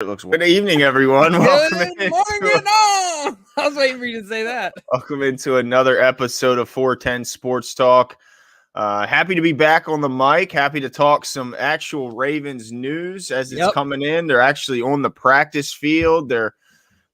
It looks good evening, everyone. Welcome Good morning. I was waiting for you to say that. Welcome into another episode of 410 Sports Talk. Happy to be back on the mic. Happy to talk some actual Ravens news as it's coming in. They're actually on the practice field. They're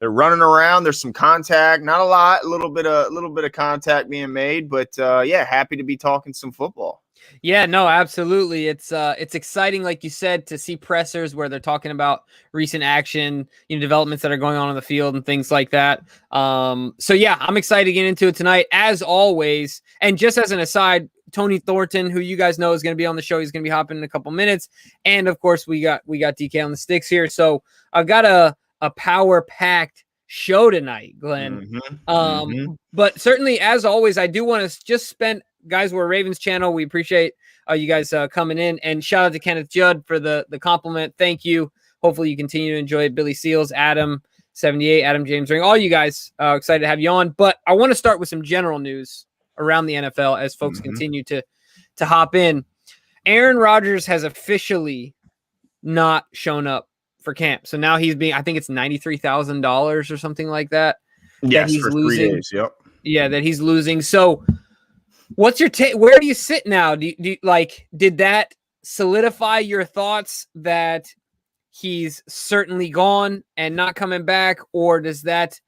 running around. There's some contact, not a lot, a little bit of contact being made, but happy to be talking some football. Yeah, no, absolutely. It's exciting, like you said, to see pressers where they're talking about recent action, developments that are going on the field and things like that. So yeah, I'm excited to get into it tonight, as always. And just as an aside, Tony Thornton, who you guys know is going to be on the show, he's going to be hopping in a couple minutes. And of course, we got DK on the sticks here. So I've got a power-packed show tonight, Glenn. But certainly, as always, I do want to just spend. Guys, we're a Ravens channel. We appreciate you guys coming in, and shout out to Kenneth Judd for the compliment. Thank you. Hopefully you continue to enjoy it. Billy Seals, Adam 78, Adam James Ring, all you guys, excited to have you on. But I want to start with some general news around the NFL as folks continue to hop in. Aaron Rodgers has officially not shown up for camp. So now he's being, I think it's $93,000 or something like that. Yes, that he's for losing. 3 days. Yep. Yeah, that he's losing. So what's your take? Where do you sit now? Do you did that solidify your thoughts that he's certainly gone and not coming back? Or does that,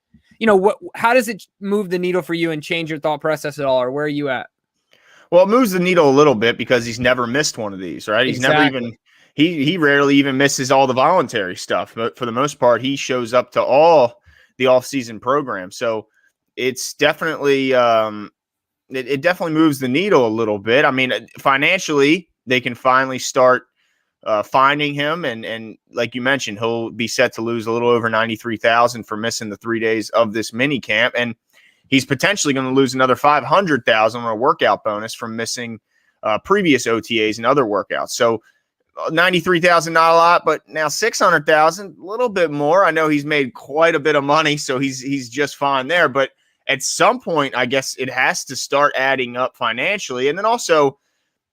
how does it move the needle for you and change your thought process at all? Or where are you at? Well, it moves the needle a little bit because he's never missed one of these, right? He's never even, he rarely even misses all the voluntary stuff. But for the most part, he shows up to all the off-season programs. So it's definitely, it definitely moves the needle a little bit. I mean, financially, they can finally start finding him. And like you mentioned, he'll be set to lose a little over $93,000 for missing the 3 days of this mini camp. And he's potentially going to lose another $500,000 on a workout bonus from missing previous OTAs and other workouts. So $93,000, not a lot, but now $600,000, a little bit more. I know he's made quite a bit of money, so he's just fine there. But at some point, I guess it has to start adding up financially. And then also,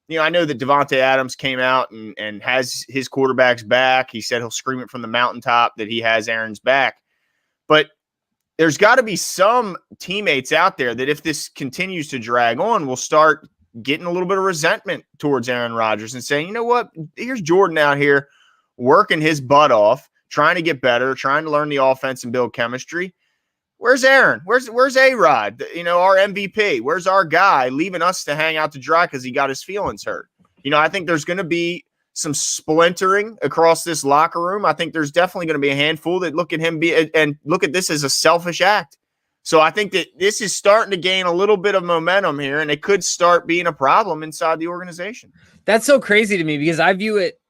I know that Devontae Adams came out and has his quarterback's back. He said he'll scream it from the mountaintop that he has Aaron's back. But there's got to be some teammates out there that if this continues to drag on, will start getting a little bit of resentment towards Aaron Rodgers and saying, you know what, here's Jordan out here working his butt off, trying to get better, trying to learn the offense and build chemistry. Where's Aaron? Where's A-Rod? Our MVP. Where's our guy leaving us to hang out to dry because he got his feelings hurt? I think there's going to be some splintering across this locker room. I think there's definitely going to be a handful that look at him and look at this as a selfish act. So I think that this is starting to gain a little bit of momentum here, and it could start being a problem inside the organization. That's so crazy to me because I view it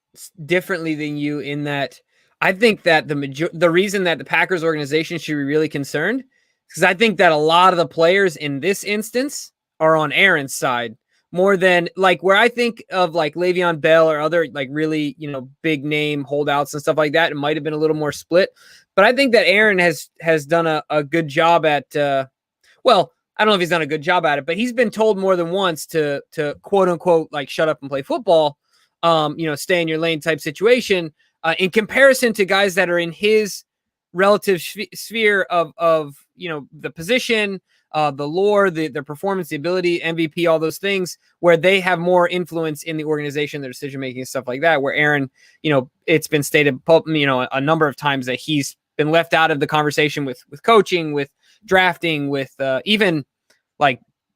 differently than you in that I think that the reason that the Packers organization should be really concerned is because I think that a lot of the players in this instance are on Aaron's side more than where I think of Le'Veon Bell or other really, big name holdouts and stuff like that. It might have been a little more split, but I think that Aaron has done a good job at, I don't know if he's done a good job at it, but he's been told more than once to quote unquote, shut up and play football, stay in your lane type situation. In comparison to guys that are in his relative sphere of the position, the lore, their performance, the ability, MVP, all those things, where they have more influence in the organization, their decision making, and stuff like that. Where Aaron, it's been stated, a number of times that he's been left out of the conversation with coaching, with drafting, with even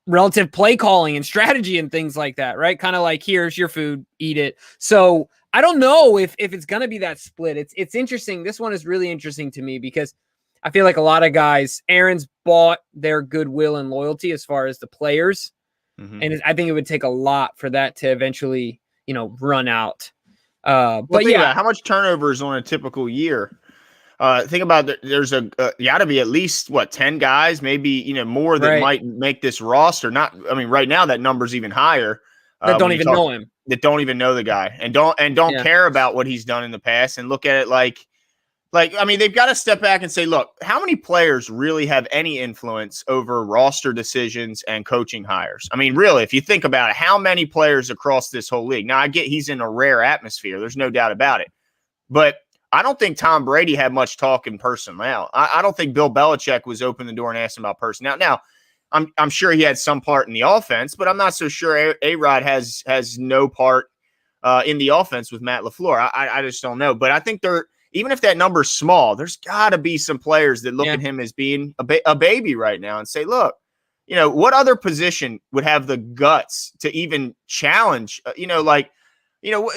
relative play calling and strategy and things like that. Right? Kind of here's your food, eat it. So I don't know if it's going to be that split. It's interesting. This one is really interesting to me because I feel like a lot of guys, Aaron's bought their goodwill and loyalty as far as the players. And I think it would take a lot for that to eventually, run out. But yeah, how much turnover is on a typical year? Think about there's got to be at least 10 guys, maybe, more that might make this roster. Right now that number's even higher. That don't even know him. That don't even know the guy and don't care about what he's done in the past and look at it they've got to step back and say, look, how many players really have any influence over roster decisions and coaching hires? Really, if you think about it, how many players across this whole league? Now, I get he's in a rare atmosphere. There's no doubt about it. But I don't think Tom Brady had much talk in personnel. I don't think Bill Belichick was open the door and asked him about personnel. Now, I'm sure he had some part in the offense, but I'm not so sure A-Rod has no part in the offense with Matt LaFleur. I just don't know. But I think even if that number's small, there's got to be some players that look at him as being a baby right now and say, look, what other position would have the guts to even challenge, you're not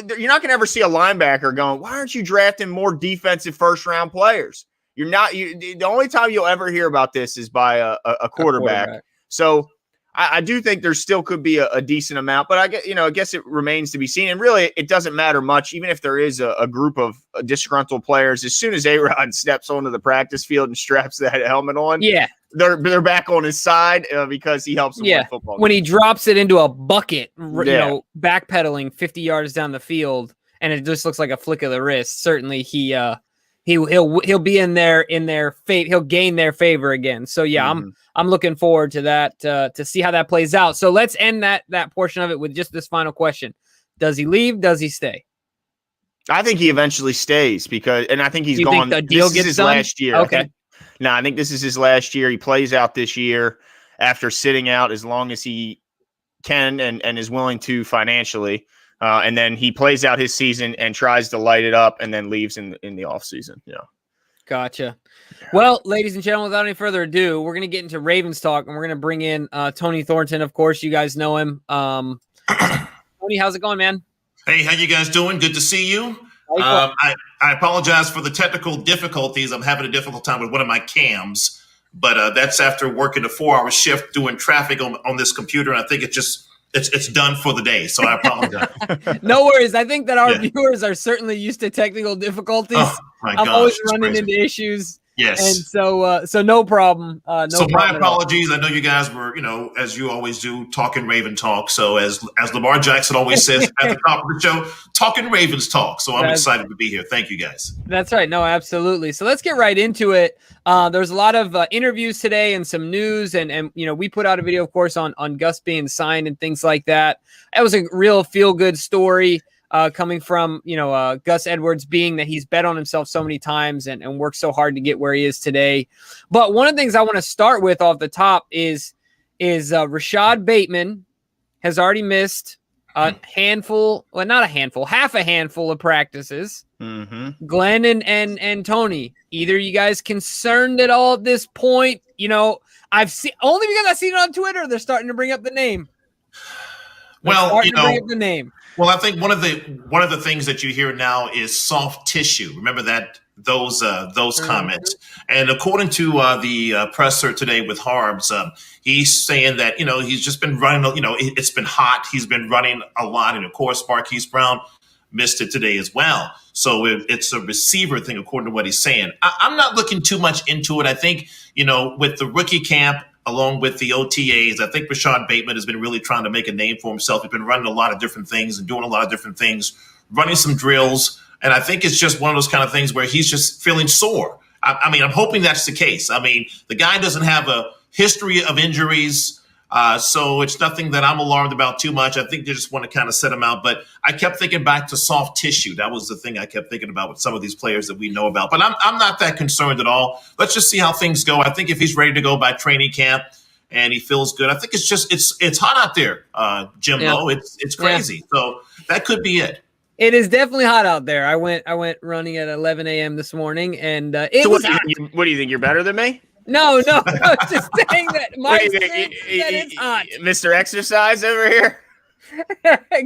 going to ever see a linebacker going, why aren't you drafting more defensive first-round players? The only time you'll ever hear about this is by a quarterback. So I do think there still could be a decent amount, but I guess it remains to be seen. And really, it doesn't matter much, even if there is a group of disgruntled players. As soon as A-Rod steps onto the practice field and straps that helmet on, they're back on his side because he helps them win football games. When he drops it into a bucket, backpedaling 50 yards down the field, and it just looks like a flick of the wrist. Certainly, he'll be in their fate. He'll gain their favor again. So I'm looking forward to that to see how that plays out. So let's end that portion of it with just this final question: does he leave? Does he stay? I think he eventually stays and I think he's gone. Think the deal gets done? Last year. Okay. I think this is his last year. He plays out this year after sitting out as long as he can and is willing to financially. And then he plays out his season and tries to light it up and then leaves in the offseason. Gotcha. Well, ladies and gentlemen, without any further ado, we're going to get into Ravens talk, and we're going to bring in Tony Thornton. Of course, you guys know him. Tony, how's it going, man? Hey, how you guys doing? Good to see you. I apologize for the technical difficulties. I'm having a difficult time with one of my cams, but that's after working a 4-hour shift doing traffic on this computer, and I think it's done for the day, so I apologize. No worries. I think that our viewers are certainly used to technical difficulties. Oh, my I'm gosh, always running crazy. into issues. Yes. And so no problem. My apologies. I know you guys were, as you always do, talking Raven talk. So as Lamar Jackson always says at the top of the show, talking Ravens talk. So I'm excited to be here. Thank you, guys. That's right. No, absolutely. So let's get right into it. There's a lot of interviews today and some news, and we put out a video, of course, on Gus being signed and things like that. That was a real feel-good story. Coming from, Gus Edwards, being that he's bet on himself so many times and worked so hard to get where he is today. But one of the things I want to start with off the top is Rashad Bateman has already missed a handful, well, not a handful, half a handful of practices. Mm-hmm. Glenn and Tony, either you guys concerned at all at this point? I've seen only because I've seen it on Twitter. They're starting to bring up the name. Bring up the name. Well, I think one of the things that you hear now is soft tissue. Remember those comments. And according to the presser today with Harbs, he's saying that he's just been running. It's been hot. He's been running a lot, and of course, Marquise Brown missed it today as well. So it's a receiver thing, according to what he's saying. I'm not looking too much into it. I think with the rookie camp, along with the OTAs, I think Rashad Bateman has been really trying to make a name for himself. He's been running a lot of different things and doing a lot of different things, running some drills. And I think it's just one of those kind of things where he's just feeling sore. I'm hoping that's the case. The guy doesn't have a history of injuries, so it's nothing that I'm alarmed about too much. I think they just want to kind of set him out. But I kept thinking back to soft tissue. That was the thing I kept thinking about with some of these players that we know about. But I'm not that concerned at all. Let's just see how things go. I think if he's ready to go by training camp and he feels good, I think it's hot out there, Jimbo. Yeah. It's crazy. Yeah. So that could be it. It is definitely hot out there. I went running at 11 a.m. this morning, and what do you think? You're better than me? No, just saying that it's hot. Mr. Exercise over here.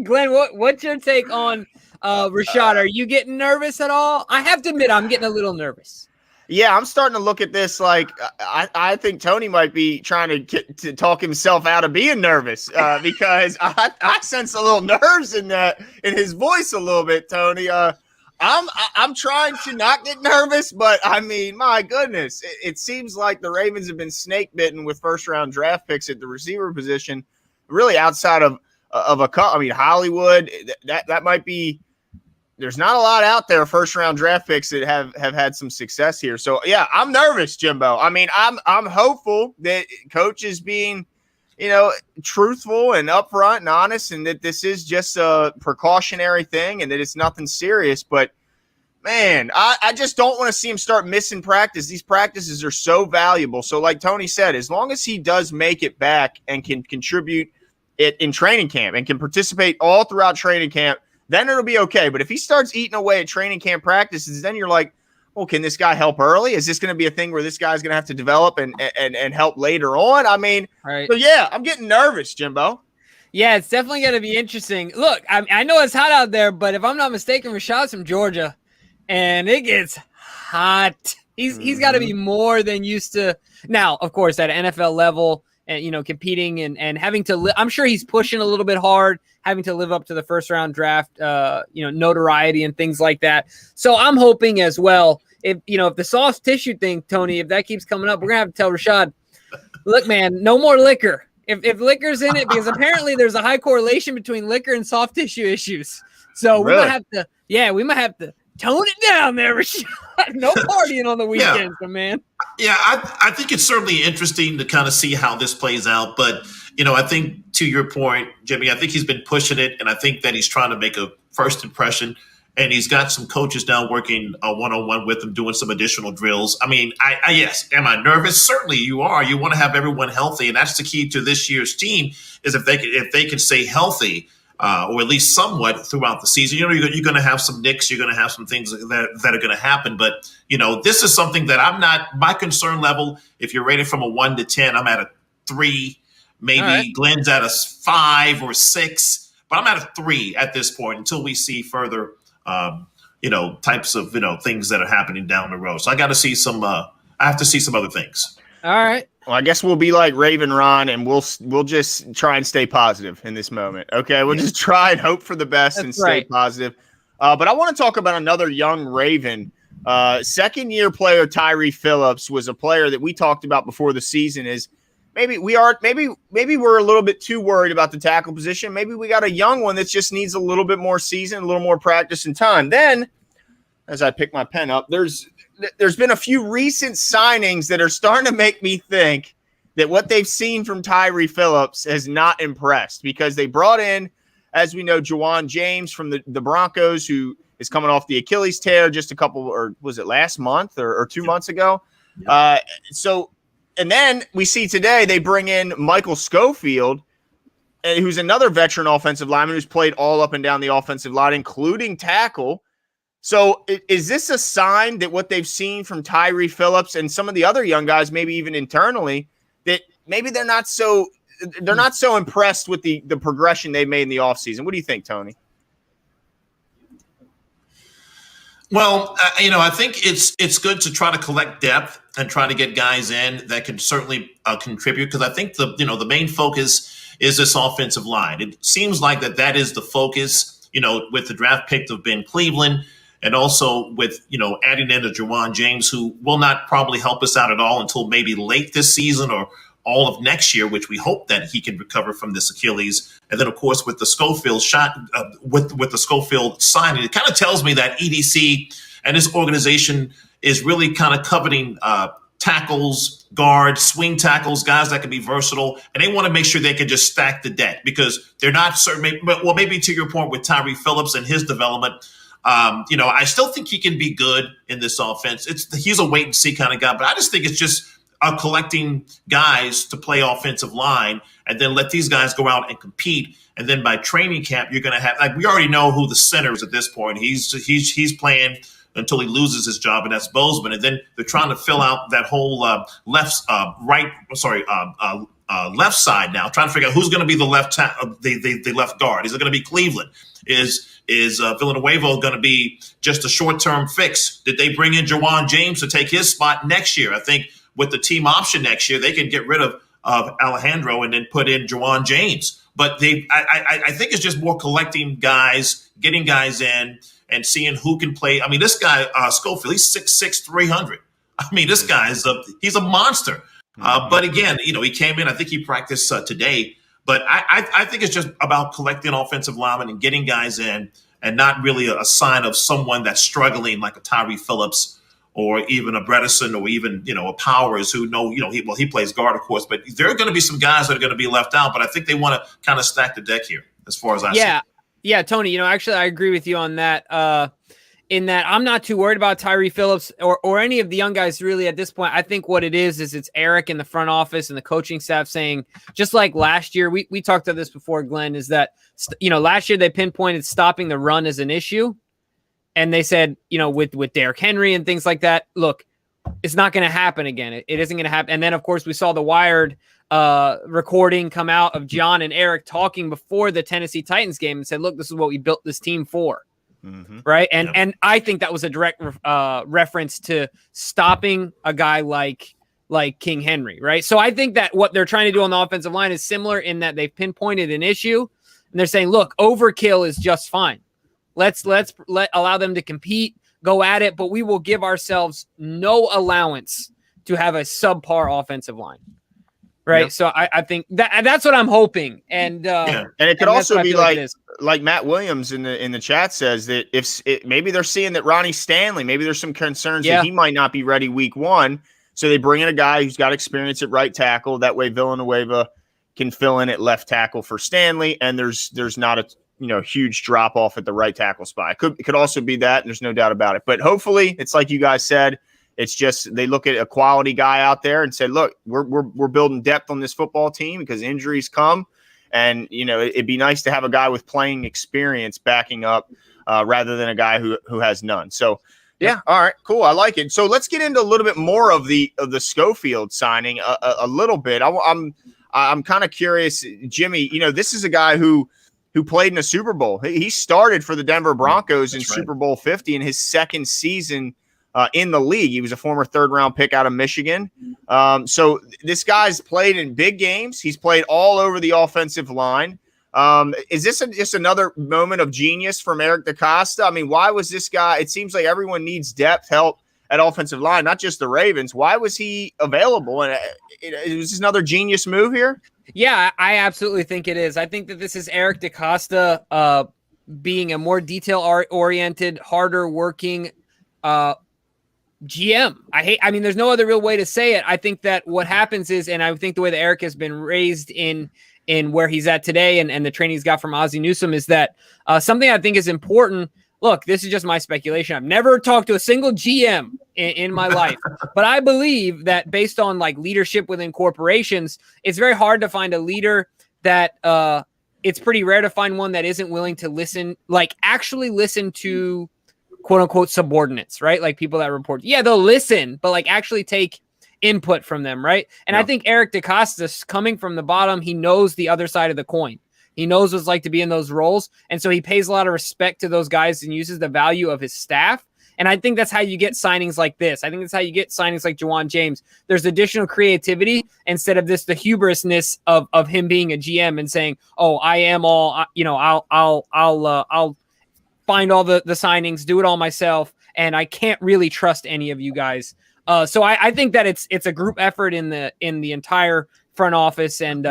Glenn, what's your take on Rashad? Are you getting nervous at all? I have to admit, I'm getting a little nervous. Yeah, I'm starting to look at this like I think Tony might be trying to talk himself out of being nervous because I sense a little nerves in his voice a little bit, Tony. I'm trying to not get nervous, but my goodness, it seems like the Ravens have been snake bitten with first round draft picks at the receiver position, really outside of a cut. Hollywood, that might be. There's not a lot out there, first round draft picks that have had some success here. So yeah, I'm nervous, Jimbo. I'm hopeful that coach is being, truthful and upfront and honest, and that this is just a precautionary thing and that it's nothing serious. But man, I just don't want to see him start missing practice. These practices are so valuable. So like Tony said, as long as he does make it back and can contribute it in training camp and can participate all throughout training camp, then it'll be okay. But if he starts eating away at training camp practices, then you're like, well, can this guy help early? Is this going to be a thing where this guy's going to have to develop and help later on? I mean, right. So yeah, I'm getting nervous, Jimbo. Yeah, it's definitely going to be interesting. Look, I know it's hot out there, but if I'm not mistaken, Rashad's from Georgia. And it gets hot. He's got to be more than used to. Now, of course, at NFL level and, competing and having to I'm sure he's pushing a little bit hard, having to live up to the first round draft, notoriety and things like that. So I'm hoping as well, if the soft tissue thing, Tony, if that keeps coming up, we're going to have to tell Rashad, look, man, no more liquor. If liquor's in it, because apparently there's a high correlation between liquor and soft tissue issues. So we might have to tone it down there, Rashad. No partying on the weekends, man. Yeah, I think it's certainly interesting to kind of see how this plays out. But, I think to your point, Jimmy, I think he's been pushing it, and I think that he's trying to make a first impression. And he's got some coaches now working one-on-one with him, doing some additional drills. I mean, yes, am I nervous? Certainly you are. You want to have everyone healthy, and that's the key to this year's team is if they can stay healthy. Or at least somewhat throughout the season. You're going to have some nicks. You're going to have some things that are going to happen. But, this is something that my concern level, if you're rated from a 1 to 10, I'm at a 3. Maybe right. Glenn's at a 5 or 6. But I'm at a 3 at this point until we see further, types of, things that are happening down the road. So I got to see I have to see some other things. All right. Well, I guess we'll be like Raven Ron, and we'll just try and stay positive in this moment. Okay, we'll just try and hope for the best and stay positive. But I want to talk about another young Raven, second-year player Tyree Phillips was a player that we talked about before the season. Is maybe we're a little bit too worried about the tackle position. Maybe we got a young one that just needs a little bit more season, a little more practice and time. Then, as I pick my pen up, there's been a few recent signings that are starting to make me think that what they've seen from Tyree Phillips has not impressed, because they brought in, as we know, Juwan James from the Broncos, who is coming off the Achilles tear just a couple, or was it last month or 2 months ago? Yeah. And then we see today they bring in Michael Schofield, who's another veteran offensive lineman who's played all up and down the offensive line, including tackle. So is this a sign that what they've seen from Tyree Phillips and some of the other young guys, maybe even internally, that maybe they're not so impressed with the progression they made in the offseason? What do you think, Tony? Well, I think it's good to try to collect depth and try to get guys in that can certainly contribute, because I think the main focus is this offensive line. It seems like that is the focus, with the draft pick of Ben Cleveland. And also with, adding in a Juwan James, who will not probably help us out at all until maybe late this season or all of next year, which we hope that he can recover from this Achilles. And then, of course, with the Schofield with the Schofield signing, it kind of tells me that EDC and his organization is really kind of coveting tackles, guards, swing tackles, guys that can be versatile. And they want to make sure they can just stack the deck, because they're not certain. Well, maybe to your point with Tyree Phillips and his development, I still think he can be good in this offense. He's a wait and see kind of guy, but I just think it's just collecting guys to play offensive line and then let these guys go out and compete. And then by training camp, you're going to have, we already know who the center is at this point. He's playing until he loses his job, and that's Bozeman. And then they're trying to fill out that whole left side now, trying to figure out who's going to be the left guard. Is it going to be Cleveland? Is Villanueva going to be just a short-term fix? Did they bring in Juwan James to take his spot next year? I think with the team option next year, they can get rid of Alejandro and then put in Juwan James. But I think it's just more collecting guys, getting guys in, and seeing who can play. I mean, this guy, Schofield, he's 6'6", 300. I mean, this guy he's a monster. But again, he came in, I think he practiced today. But I think it's just about collecting offensive linemen and getting guys in, and not really a sign of someone that's struggling like a Tyree Phillips or even a Bredesen or even, a Powers who he plays guard, of course. But there are going to be some guys that are going to be left out. But I think they want to kind of stack the deck here as far as I see. Yeah, Tony, actually, I agree with you on that. in that I'm not too worried about Tyree Phillips or any of the young guys really at this point. I think what it is it's Eric in the front office and the coaching staff saying, just like last year, we talked about this before, Glenn, is that, last year they pinpointed stopping the run as an issue. And they said, with Derrick Henry and things like that, look, it's not going to happen again. It isn't going to happen. And then, of course, we saw the Wired recording come out of John and Eric talking before the Tennessee Titans game and said, look, this is what we built this team for. Mm-hmm. Right. And I think that was a direct reference to stopping a guy like King Henry. Right. So I think that what they're trying to do on the offensive line is similar in that they've pinpointed an issue and they're saying, look, overkill is just fine. Let's allow them to compete, go at it, but we will give ourselves no allowance to have a subpar offensive line. Right. Yep. So I think that's what I'm hoping. And it could also be like Matt Williams in the chat says that maybe they're seeing that Ronnie Stanley, maybe there's some concerns that he might not be ready week 1. So they bring in a guy who's got experience at right tackle. That way Villanueva can fill in at left tackle for Stanley. And there's not a huge drop off at the right tackle spot. It could also be that, and there's no doubt about it. But hopefully it's like you guys said, it's just they look at a quality guy out there and say, look, we're building depth on this football team because injuries come. And, it'd be nice to have a guy with playing experience backing up rather than a guy who has none. So, yeah. All right, cool. I like it. So let's get into a little bit more of the Schofield signing a little bit. I'm kind of curious, Jimmy, this is a guy who played in a Super Bowl. He started for the Denver Broncos in Super Bowl 50 in his second season in the league. He was a former third-round pick out of Michigan. So this guy's played in big games. He's played all over the offensive line. Is this just another moment of genius from Eric Decosta? I mean, why was this guy – it seems like everyone needs depth, help at offensive line, not just the Ravens. Why was he available? And is this another genius move here? Yeah, I absolutely think it is. I think that this is Eric Decosta being a more detail-oriented, harder-working GM. There's no other real way to say it. I think that what happens is, and I think the way that Eric has been raised in where he's at today and the training he's got from Ozzie Newsome is that something I think is important. Look, this is just my speculation. I've never talked to a single GM in my life, but I believe that based on leadership within corporations, it's very hard to find a leader that it's pretty rare to find one that isn't willing to listen, actually listen to quote unquote subordinates, right? Like people that report. Yeah, they'll listen, but actually take input from them, right? And I think Eric Decosta, coming from the bottom, he knows the other side of the coin. He knows what it's like to be in those roles. And so he pays a lot of respect to those guys and uses the value of his staff. And I think that's how you get signings like this. I think that's how you get signings like Juwan James. There's additional creativity instead of the hubrisness of him being a GM and saying, "Oh, I am all, I'll find all the signings, do it all myself, and I can't really trust any of you guys." So I think that it's a group effort in the entire front office. And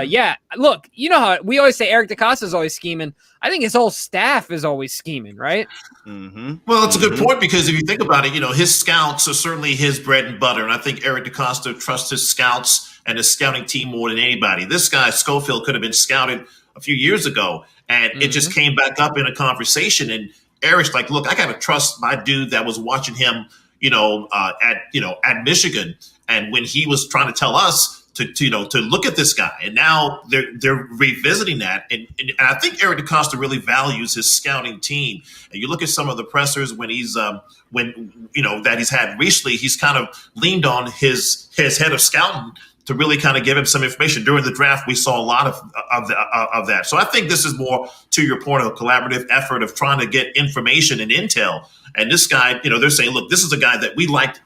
look, how we always say Eric Decosta is always scheming. I think his whole staff is always scheming, right? Mm-hmm. Well, that's a good point because if you think about it, his scouts are certainly his bread and butter. And I think Eric Decosta trusts his scouts and his scouting team more than anybody. This guy, Schofield, could have been scouted a few years ago, and it just came back up in a conversation. And Eric's like, look, I got to trust my dude that was watching him, at Michigan. And when he was trying to tell us to look at this guy, and now they're revisiting that. And I think Eric Decosta really values his scouting team. And you look at some of the pressers when he's that he's had recently, he's kind of leaned on his head of scouting to really kind of give him some information. During the draft, we saw a lot of that. So I think this is more, to your point, of a collaborative effort of trying to get information and intel. And this guy, they're saying, look, this is a guy that we liked,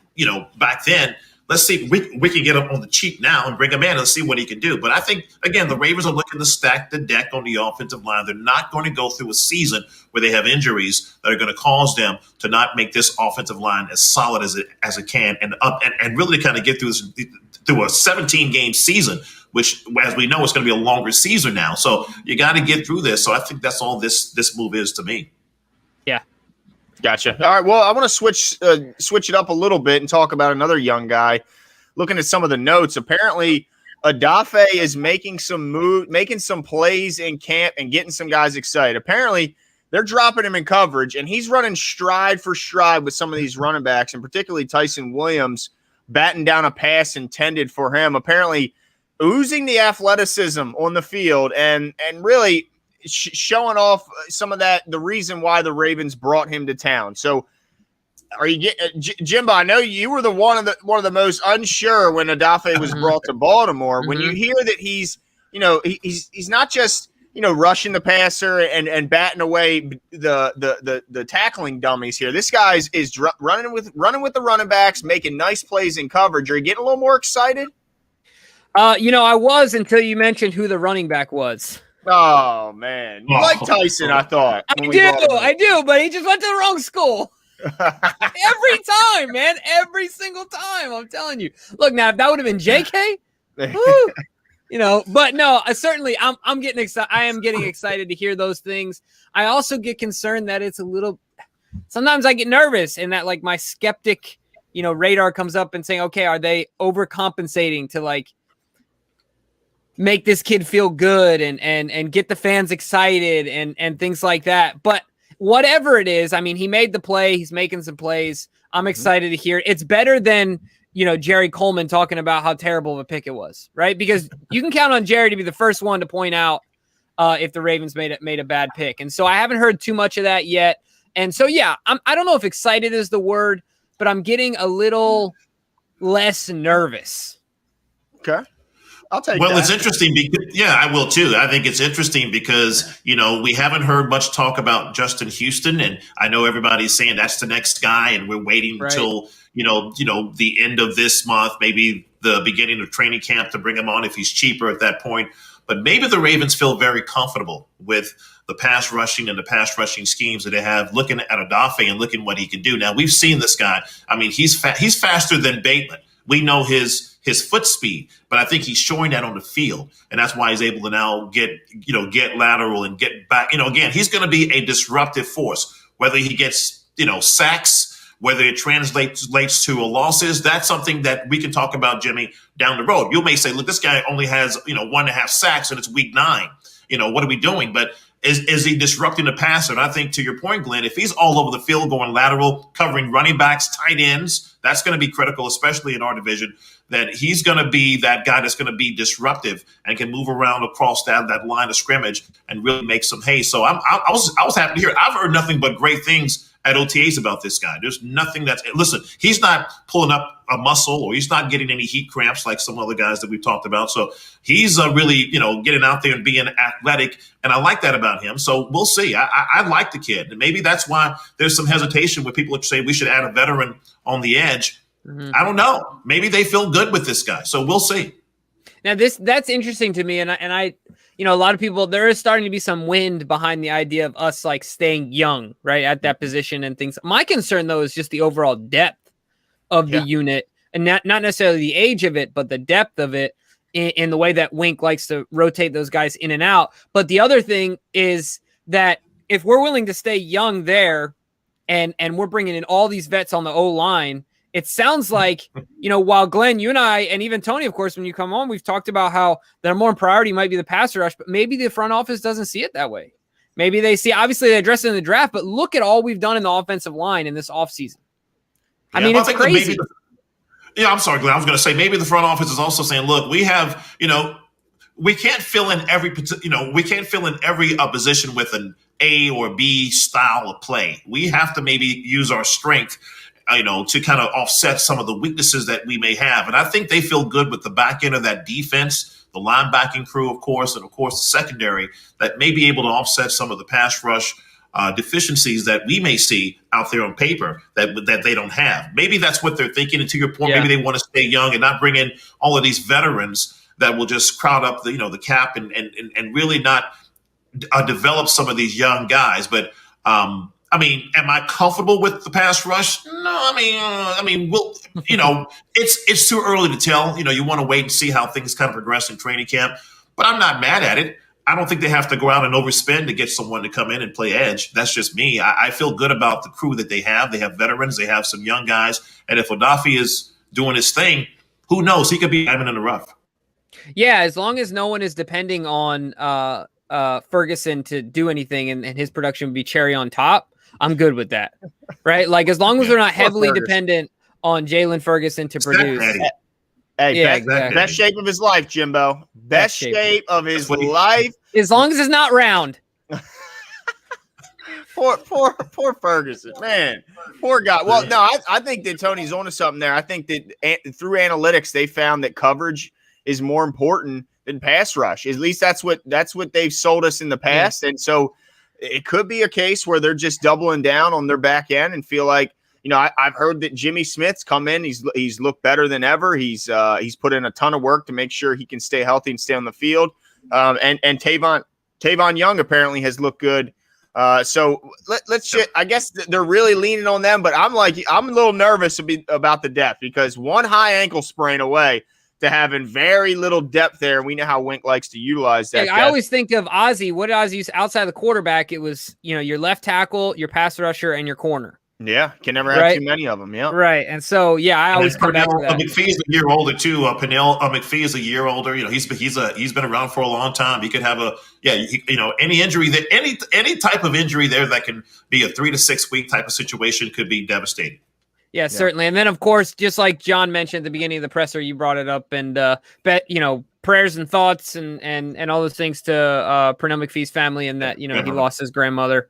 back then. Let's see if we can get him on the cheap now and bring him in and see what he can do. But I think, again, the Ravens are looking to stack the deck on the offensive line. They're not going to go through a season where they have injuries that are going to cause them to not make this offensive line as solid as it can and really kind of get through a 17-game season, which, as we know, is going to be a longer season now. So you got to get through this. So I think that's all this move is to me. Yeah. Gotcha. All right. Well, I want to switch it up a little bit and talk about another young guy. Looking at some of the notes, apparently Odafe is making some plays in camp and getting some guys excited. Apparently, they're dropping him in coverage, and he's running stride for stride with some of these running backs, and particularly Tyson Williams batting down a pass intended for him, apparently oozing the athleticism on the field and really showing off some of that, the reason why the Ravens brought him to town. So are you Jimbo, I know you were one of the most unsure when Odafe was brought to Baltimore. When you hear that he's not just rushing the passer and batting away the tackling dummies here. This guy is running with the running backs, making nice plays in coverage. Are you getting a little more excited? I was, until you mentioned who the running back was. Oh man, you like Tyson? I thought. I do, but he just went to the wrong school. Every time, man, every single time. I'm telling you. Look, now if that would have been JK, woo, but no, certainly I'm getting excited. I am getting excited to hear those things. I also get concerned that it's a little. Sometimes I get nervous, and that like my skeptic, radar comes up and saying, okay, are they overcompensating to make this kid feel good and get the fans excited and things like that? But whatever it is, I mean, he made the play. He's making some plays. I'm excited to hear it. It's better than, Jerry Coleman talking about how terrible of a pick it was, right? Because you can count on Jerry to be the first one to point out if the Ravens made a bad pick. And so I haven't heard too much of that yet. And so, yeah, I don't know if excited is the word, but I'm getting a little less nervous. Okay. I'll take Well, that. it's interesting because, I will too. I think it's interesting because, we haven't heard much talk about Justin Houston, and I know everybody's saying that's the next guy, and we're waiting until, the end of this month, maybe the beginning of training camp to bring him on if he's cheaper at that point. But maybe the Ravens feel very comfortable with the pass rushing and the pass rushing schemes that they have, looking at Odafe and looking what he can do. Now, we've seen this guy. I mean, he's faster than Bateman. We know his foot speed, but I think he's showing that on the field, and that's why he's able to now get lateral and get back. Again, he's going to be a disruptive force. Whether he gets sacks, whether it translates to losses, that's something that we can talk about, Jimmy, down the road. You may say, look, this guy only has 1.5 sacks and it's week 9. What are we doing? But is he disrupting the passer? And I think, to your point, Glenn, if he's all over the field going lateral, covering running backs, tight ends, that's going to be critical, especially in our division. That he's going to be that guy that's going to be disruptive and can move around across that line of scrimmage and really make some hay. So I was happy to hear it. I've heard nothing but great things at OTAs about this guy. There's nothing listen, he's not pulling up a muscle or he's not getting any heat cramps like some other guys that we've talked about. So he's really, getting out there and being athletic. And I like that about him. So we'll see. I like the kid. And maybe that's why there's some hesitation when people say we should add a veteran on the edge. I don't know. Maybe they feel good with this guy. So we'll see. Now that's interesting to me. And I a lot of people, there is starting to be some wind behind the idea of us staying young, right, at that position and things. My concern though is just the overall depth of the unit, and not necessarily the age of it, but the depth of it in the way that Wink likes to rotate those guys in and out. But the other thing is that if we're willing to stay young there and we're bringing in all these vets on the O-line, it sounds like, while Glenn, you and I, and even Tony, of course, when you come on, we've talked about how their more priority might be the pass rush, but maybe the front office doesn't see it that way. Maybe they see, obviously they address it in the draft, but look at all we've done in the offensive line in this offseason. I mean, it's crazy. I'm sorry, Glenn. I was going to say maybe the front office is also saying, look, we have, we can't fill in every position with an A or B style of play. We have to maybe use our strength to kind of offset some of the weaknesses that we may have. And I think they feel good with the back end of that defense, the linebacking crew, of course, and of course the secondary, that may be able to offset some of the pass rush deficiencies that we may see out there on paper that they don't have. Maybe that's what they're thinking. And to your point, maybe they want to stay young and not bring in all of these veterans that will just crowd up the cap and really not develop some of these young guys. But I mean, am I comfortable with the pass rush? No, I mean, we'll, it's too early to tell. You want to wait and see how things kind of progress in training camp. But I'm not mad at it. I don't think they have to go out and overspend to get someone to come in and play edge. That's just me. I feel good about the crew that they have. They have veterans. They have some young guys. And if Odafe is doing his thing, who knows? He could be diamond in the rough. Yeah, as long as no one is depending on Ferguson to do anything and his production would be cherry on top, I'm good with that. Right? Like as long as they're not heavily dependent on Jalen Ferguson to produce. Hey, yeah, exactly. Best shape of his life, Jimbo. Best shape of his life. As long as it's not round. Poor Ferguson, man. Poor guy. Well, no, I think that Tony's onto something there. I think that through analytics, they found that coverage is more important than pass rush. At least that's what they've sold us in the past. Yeah. And so it could be a case where they're just doubling down on their back end and feel like, I've heard that Jimmy Smith's come in. He's looked better than ever. He's put in a ton of work to make sure he can stay healthy and stay on the field. And Tavon Young apparently has looked good. So let's I guess they're really leaning on them, but I'm a little nervous about the depth because one high ankle sprain away to having very little depth there. We know how Wink likes to utilize that. I always think of Ozzie. What did Ozzie use outside the quarterback? It was, your left tackle, your pass rusher, and your corner. Yeah, can never have too many of them. Yeah, right. And so, I always come back to that. McPhee's a year older too. Pernell McPhee is a year older. He's been around for a long time. He could have any injury that any type of injury there that can be a 3 to 6 week type of situation could be devastating. Yeah, certainly. And then, of course, just like John mentioned at the beginning of the presser, you brought it up, and prayers and thoughts and all those things to Pernell McPhee's family, and that he lost his grandmother.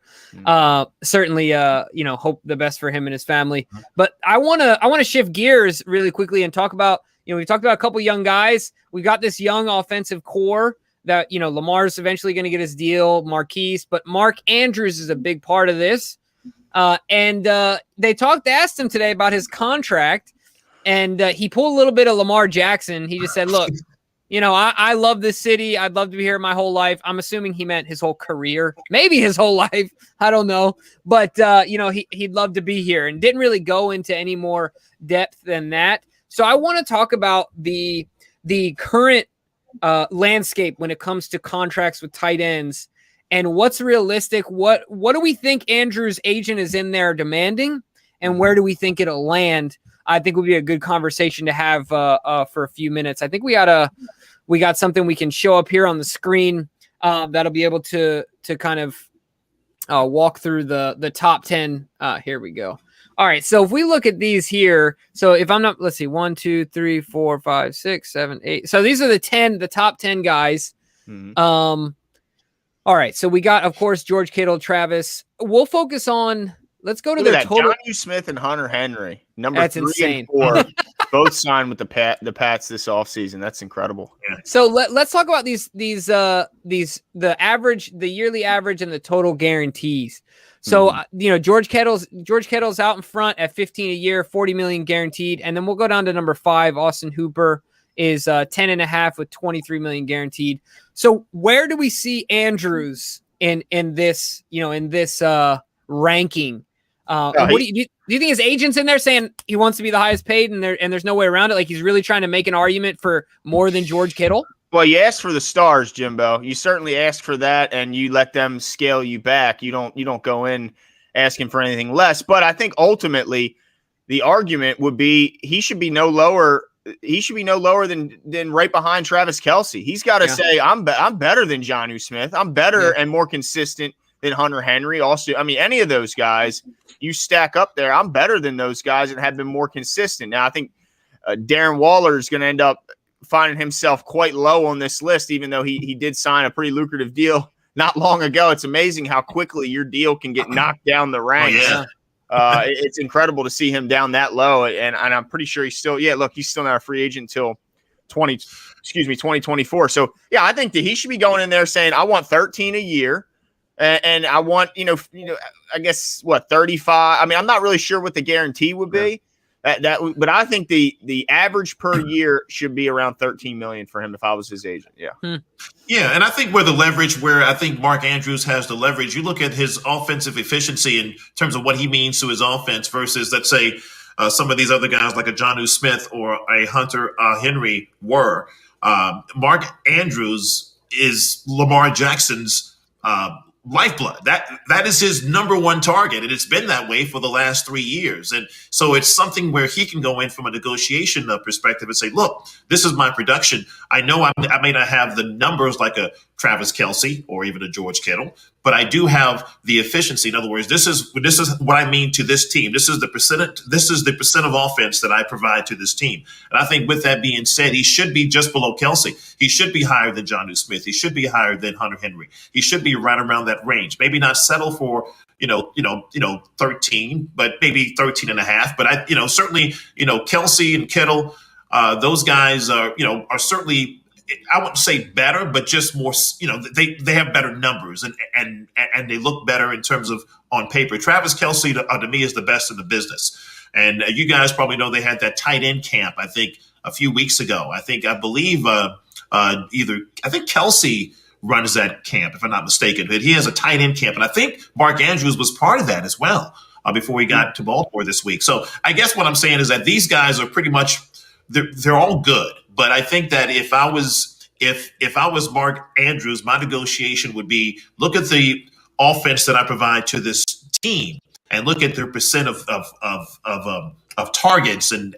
Certainly, hope the best for him and his family. But I want to shift gears really quickly and talk about we talked about a couple young guys. We got this young offensive core that Lamar's eventually going to get his deal, Marquise, but Mark Andrews is a big part of this. And they asked him today about his contract, and he pulled a little bit of Lamar Jackson. He just said, look, I love this city. I'd love to be here my whole life. I'm assuming he meant his whole career, maybe his whole life. I don't know. But, he'd love to be here and didn't really go into any more depth than that. So I want to talk about the current landscape when it comes to contracts with tight ends. And what's realistic? What do we think Andrew's agent is in there demanding? And where do we think it'll land? I think would be a good conversation to have for a few minutes. I think we got something we can show up here on the screen that'll be able to kind of walk through the top 10. Here we go. All right. So if we look at these here, so if I'm not, let's see, 1, 2, 3, 4, 5, 6, 7, 8. So these are the top 10 guys. Mm-hmm. All right, so we got, of course, George Kittle, Travis. We'll focus on. Let's go to their total. Jonnu Smith and Hunter Henry, number That's 3 insane. and 4, both signed with the Pats this offseason. That's incredible. Yeah. So let's talk about these the yearly average and the total guarantees. So George Kittle's out in front at 15 a year, 40 million guaranteed, and then we'll go down to number 5, Austin Hooper is 10.5 with 23 million guaranteed. So where do we see Andrews in this ranking? Do you think his agent's in there saying he wants to be the highest paid and there's no way around it? Like he's really trying to make an argument for more than George Kittle? Well, you ask for the stars, Jimbo. You certainly ask for that, and you let them scale you back. You don't go in asking for anything less. But I think ultimately the argument would be he should be no lower. He should be no lower than right behind Travis Kelce. He's got to say, I'm better than Jonnu Smith. I'm better and more consistent than Hunter Henry. Also, I mean, any of those guys you stack up there, I'm better than those guys and have been more consistent. Now, I think Darren Waller is going to end up finding himself quite low on this list, even though he did sign a pretty lucrative deal not long ago. It's amazing how quickly your deal can get knocked down the ranks. Oh, yeah. It's incredible to see him down that low, and I'm pretty sure he's still not a free agent until 2024. So yeah, I think that he should be going in there saying, I want 13 a year, and I want I guess 35. I mean, I'm not really sure what the guarantee would be. But I think the average per year should be around 13 million for him if I was his agent. Yeah. Yeah. And I think where I think Mark Andrews has the leverage, you look at his offensive efficiency in terms of what he means to his offense versus, let's say, some of these other guys like a Jonnu Smith or a Hunter Henry Mark Andrews is Lamar Jackson's lifeblood. That is his number one target, and it's been that way for the last 3 years. And so it's something where he can go in from a negotiation perspective and say, "Look, this is my production. I know I may not have the numbers like a Travis Kelce or even a George Kittle, but I do have the efficiency. In other words, this is what I mean to this team. This is the percent of offense that I provide to this team." And I think with that being said, he should be just below Kelce. He should be higher than Jonnu Smith. He should be higher than Hunter Henry. He should be right around that range. Maybe not settle for 13, but maybe 13 and a half. But certainly Kelce and Kittle, those guys are certainly, I wouldn't say better, but just more, they have better numbers and they look better in terms of on paper. Travis Kelce to me is the best in the business. And you guys probably know they had that tight end camp, I think a few weeks ago. I believe Kelce runs that camp, if I'm not mistaken. But he has a tight end camp. And I think Mark Andrews was part of that as well before he got to Baltimore this week. So I guess what I'm saying is that these guys are pretty much, they're all good. But I think that if I was Mark Andrews, my negotiation would be look at the offense that I provide to this team and look at their percent of targets and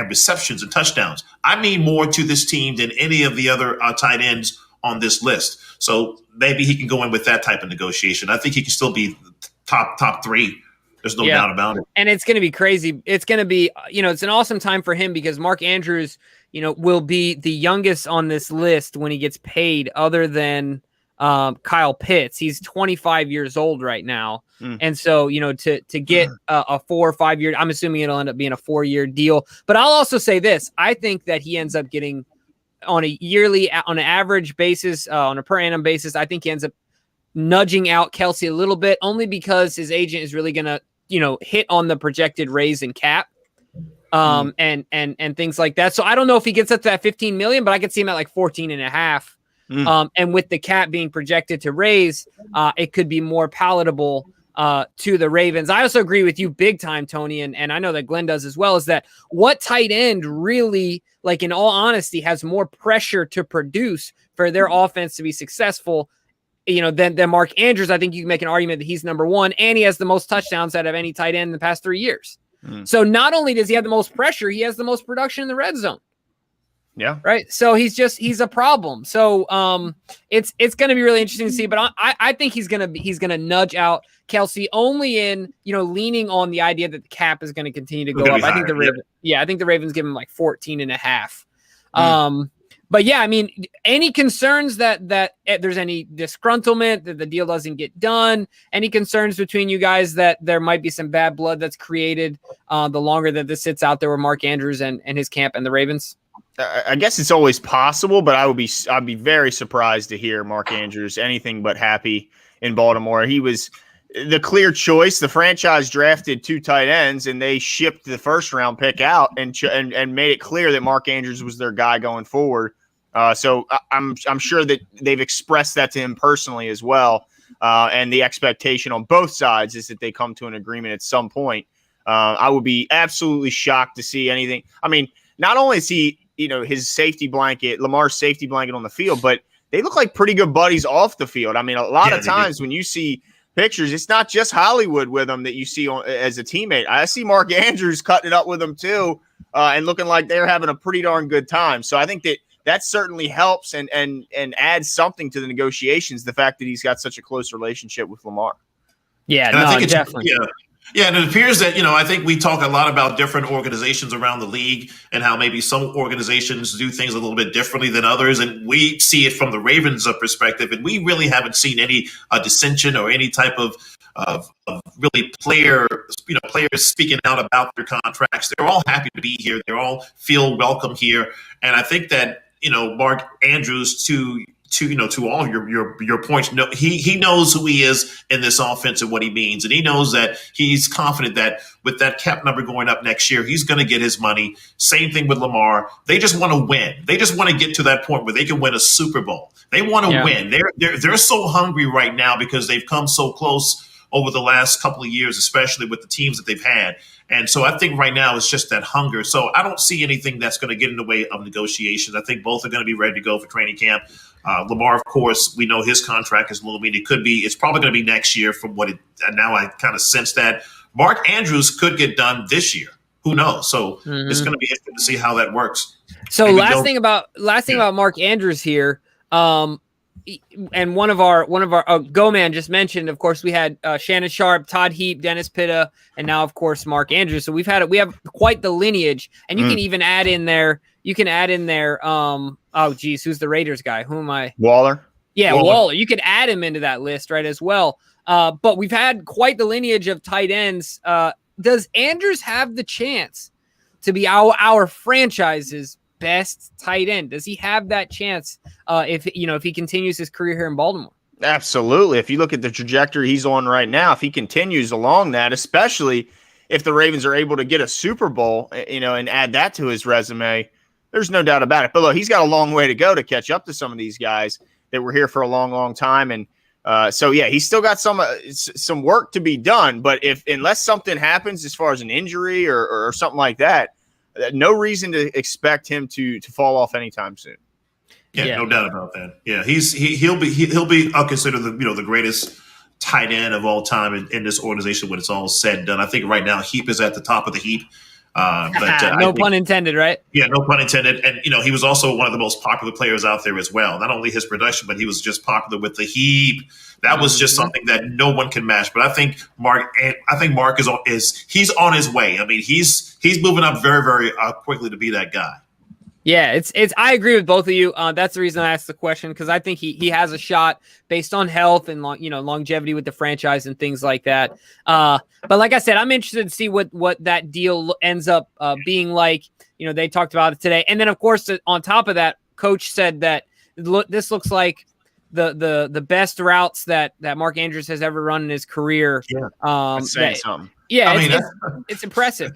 receptions and touchdowns. I mean more to this team than any of the other tight ends on this list. So maybe he can go in with that type of negotiation. I think he can still be top three. There's no doubt about it. And it's going to be crazy. It's going to be, it's an awesome time for him because Mark Andrews, will be the youngest on this list when he gets paid other than Kyle Pitts. He's 25 years old right now. And so, to get a 4 or 5 year, I'm assuming it'll end up being a 4-year deal. But I'll also say this. I think that he ends up getting on an average basis, on a per annum basis, I think he ends up nudging out Kelce a little bit only because his agent is really going to, hit on the projected raise in cap. And things like that. So I don't know if he gets up to that 15 million, but I could see him at like 14 and a half. And with the cap being projected to raise, it could be more palatable to the Ravens. I also agree with you big time, Tony. And I know that Glenn does as well, is that what tight end really, like in all honesty, has more pressure to produce for their offense to be successful, than Mark Andrews. I think you can make an argument that he's number one and he has the most touchdowns out of any tight end in the past 3 years. So not only does he have the most pressure, he has the most production in the red zone. Yeah. Right. So he's a problem. So it's going to be really interesting to see, but I think he's going to nudge out Kelce only in, leaning on the idea that the cap is going to continue to go up. I think I think the Ravens give him like 14 and a half. But yeah, I mean, any concerns that there's any disgruntlement that the deal doesn't get done? Any concerns between you guys that there might be some bad blood that's created the longer that this sits out there with Mark Andrews and his camp and the Ravens? I guess it's always possible, but I'd be very surprised to hear Mark Andrews anything but happy in Baltimore. He was the clear choice. The franchise drafted 2 tight ends, and they shipped the first round pick out and made it clear that Mark Andrews was their guy going forward. So I'm sure that they've expressed that to him personally as well. And the expectation on both sides is that they come to an agreement at some point. I would be absolutely shocked to see anything. I mean, not only is he, his safety blanket, Lamar's safety blanket on the field, but they look like pretty good buddies off the field. I mean, a lot of times when you see pictures, it's not just Hollywood with them that you see as a teammate. I see Mark Andrews cutting it up with them too, and looking like they're having a pretty darn good time. So I think that certainly helps and adds something to the negotiations, the fact that he's got such a close relationship with Lamar. Yeah, and I think definitely. Yeah, and it appears that, I think we talk a lot about different organizations around the league and how maybe some organizations do things a little bit differently than others. And we see it from the Ravens' perspective, and we really haven't seen any dissension or any type of really players speaking out about their contracts. They're all happy to be here. They all feel welcome here. And I think that, Mark Andrews, to all of your points, he knows who he is in this offense and what he means. And he knows that he's confident that with that cap number going up next year, he's going to get his money. Same thing with Lamar. They just want to win. They just want to get to that point where they can win a Super Bowl. They want to win. They're so hungry right now because they've come so close over the last couple of years, especially with the teams that they've had. And so I think right now it's just that hunger. So I don't see anything that's going to get in the way of negotiations. I think both are going to be ready to go for training camp. Lamar, of course, we know his contract is a little bit. It's probably going to be next year from what it, now I kind of sense that. Mark Andrews could get done this year. Who knows? So it's going to be interesting to see how that works. So last thing about Mark Andrews here, and one of our Go-Man just mentioned, of course, we had Shannon Sharp, Todd Heap, Dennis Pitta, and now of course Mark Andrews. So we have quite the lineage, and you can even add in there. Oh geez, who's the Raiders guy? Who am I? Waller. Yeah, Waller. You could add him into that list, right, as well. But we've had quite the lineage of tight ends. Does Andrews have the chance to be our franchise's best tight end? Does he have that chance if he continues his career here in Baltimore? Absolutely. If you look at the trajectory he's on right now, if he continues along that, especially if the Ravens are able to get a Super Bowl, and add that to his resume, there's no doubt about it. But look, he's got a long way to go to catch up to some of these guys that were here for a long, long time. And so, yeah, he's still got some work to be done. But unless something happens as far as an injury or something like that, no reason to expect him to fall off anytime soon. Yeah, no doubt about that. Yeah, he'll be I'll consider the greatest tight end of all time in this organization when it's all said and done. I think right now Heap is at the top of the heap. No pun intended, right? Yeah, no pun intended. And he was also one of the most popular players out there as well. Not only his production, but he was just popular with the Heap. That was just something that no one can match. But I think Mark he's on his way. I mean, he's moving up very, very quickly to be that guy. Yeah, it's. I agree with both of you. That's the reason I asked the question, because I think he has a shot based on health and longevity with the franchise and things like that. But like I said, I'm interested to see what that deal ends up being like. They talked about it today, and then of course on top of that, Coach said that this looks like the best routes that Mark Andrews has ever run in his career. Yeah, that's saying something. Yeah, it's impressive.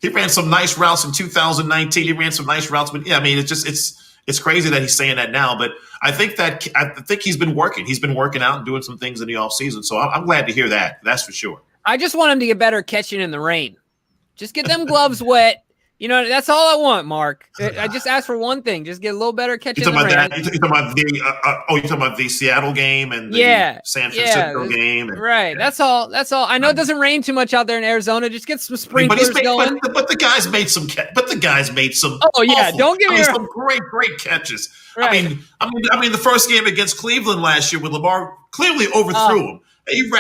He ran some nice routes in 2019. He ran some nice routes, but yeah, I mean, it's crazy that he's saying that now. But I think he's been working. He's been working out and doing some things in the off season. So I'm glad to hear that. That's for sure. I just want him to get better catching in the rain. Just get them gloves wet. That's all I want, Mark. I just asked for one thing. Just get a little better catching in the rain. You're talking about the Seattle game and the San Francisco game. Right. That's all. I know it doesn't rain too much out there in Arizona. Just get some sprinklers going. But the guys made some. Oh yeah, don't get me wrong. Some great catches. Right. I mean, the first game against Cleveland last year, with Lamar clearly overthrew him.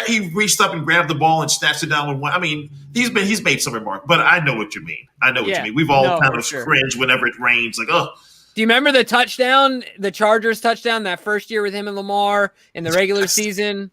He reached up and grabbed the ball and snatched it down with one. I mean, he's made some remark, but I know what you mean. We've all kind of cringed whenever it rains. Like, oh. Do you remember the touchdown, the Chargers touchdown that first year with him and Lamar in the regular season?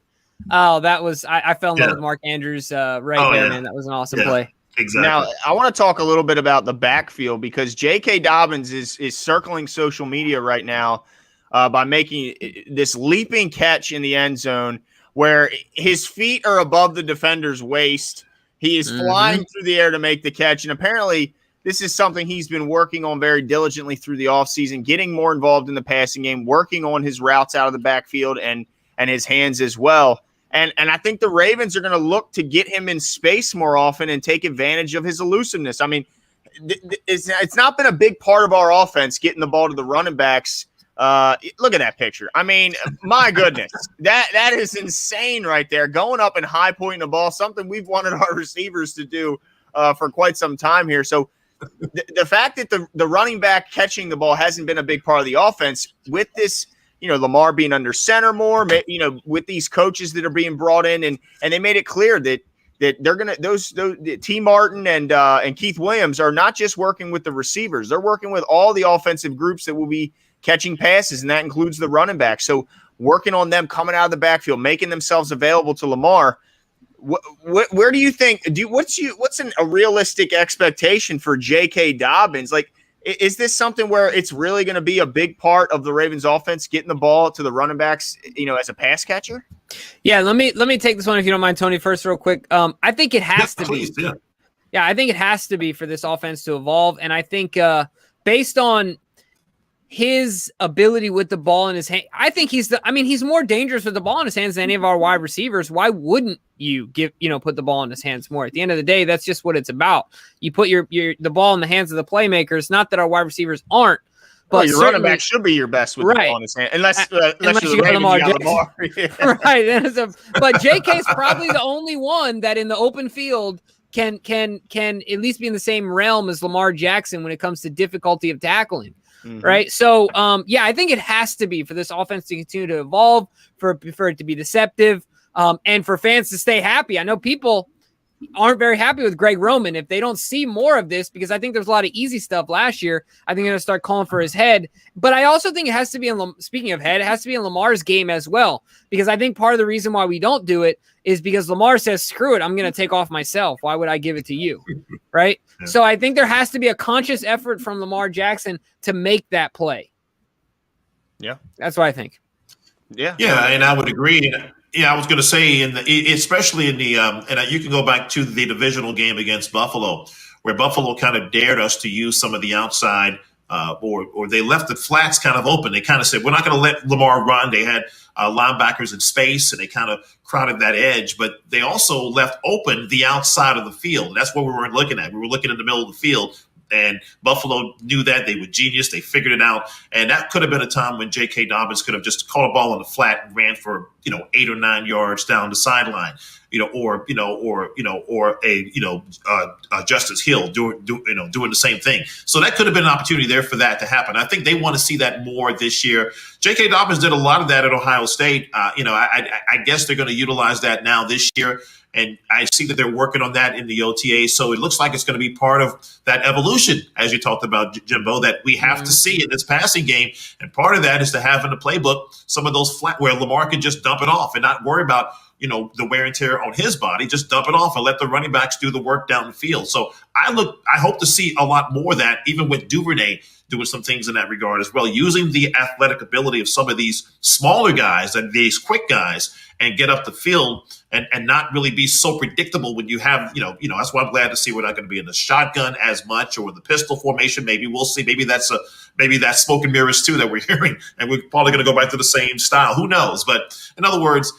Oh, that was I fell in love with Mark Andrews there, man. That was an awesome play. Exactly. Now, I want to talk a little bit about the backfield, because J.K. Dobbins is circling social media right now by making this leaping catch in the end zone, where his feet are above the defender's waist. He is flying through the air to make the catch. And apparently this is something he's been working on very diligently through the offseason, getting more involved in the passing game, working on his routes out of the backfield and his hands as well. And I think the Ravens are going to look to get him in space more often and take advantage of his elusiveness. I mean, it's not been a big part of our offense getting the ball to the running backs. Look at that picture. I mean, my goodness, that is insane right there. Going up and high pointing the ball, something we've wanted our receivers to do for quite some time here. So the fact that the running back catching the ball hasn't been a big part of the offense, with this, Lamar being under center more, with these coaches that are being brought in, and they made it clear that they're gonna those T. Martin and Keith Williams are not just working with the receivers; they're working with all the offensive groups that will be catching passes, and that includes the running back. So working on them coming out of the backfield, making themselves available to Lamar. Where do you think? What's a realistic expectation for J.K. Dobbins? Like, is this something where it's really going to be a big part of the Ravens' offense, getting the ball to the running backs, as a pass catcher? Yeah, let me take this one, if you don't mind, Tony, first real quick. I think it has to be. Yeah, I think it has to be for this offense to evolve, and I think based on his ability with the ball in his hand, I think he's more dangerous with the ball in his hands than any of our wide receivers. Why wouldn't you put the ball in his hands more? At the end of the day, that's just what it's about. You put the ball in the hands of the playmakers. Not that our wide receivers aren't, But your running back should be your best with the ball in his hand, unless you're the Ravens, Lamar you got Lamar. Yeah. Right. But JK's probably the only one that in the open field can at least be in the same realm as Lamar Jackson when it comes to difficulty of tackling. Right. So, I think it has to be for this offense to continue to evolve, for it to be deceptive, and for fans to stay happy. I know people aren't very happy with Greg Roman if they don't see more of this, because I think there's a lot of easy stuff last year. I think they're going to start calling for his head. But I also think it has to be speaking of head, it has to be in Lamar's game as well, because I think part of the reason why we don't do it is because Lamar says, screw it, I'm going to take off myself. Why would I give it to you? Right. Yeah. So I think there has to be a conscious effort from Lamar Jackson to make that play. Yeah. That's what I think. Yeah. Yeah. And I would agree. Yeah, I was going to say, especially in the, and you can go back to the divisional game against Buffalo, where Buffalo kind of dared us to use some of the outside, or they left the flats kind of open. They kind of said, we're not going to let Lamar run. They had linebackers in space, and they kind of crowded that edge, but they also left open the outside of the field. That's what we were looking at. We were looking in the middle of the field. And Buffalo knew that. They were genius. They figured it out. And that could have been a time when J.K. Dobbins could have just caught a ball on the flat and ran for, 8 or 9 yards down the sideline, or Justice Hill doing the same thing. So that could have been an opportunity there for that to happen. I think they want to see that more this year. J.K. Dobbins did a lot of that at Ohio State. I guess they're going to utilize that now this year. And I see that they're working on that in the OTA. So it looks like it's going to be part of that evolution, as you talked about, Jimbo, that we have to see in this passing game. And part of that is to have in the playbook some of those flat where Lamar can just dump it off and not worry about, the wear and tear on his body. Just dump it off and let the running backs do the work down the field. So I hope to see a lot more of that, even with Duvernay doing some things in that regard as well, using the athletic ability of some of these smaller guys and these quick guys and get up the field and not really be so predictable when you have, that's why I'm glad to see we're not going to be in the shotgun as much or the pistol formation. Maybe we'll see. Maybe that's smoke and mirrors too that we're hearing, and we're probably going to go back to the same style. Who knows? But in other words,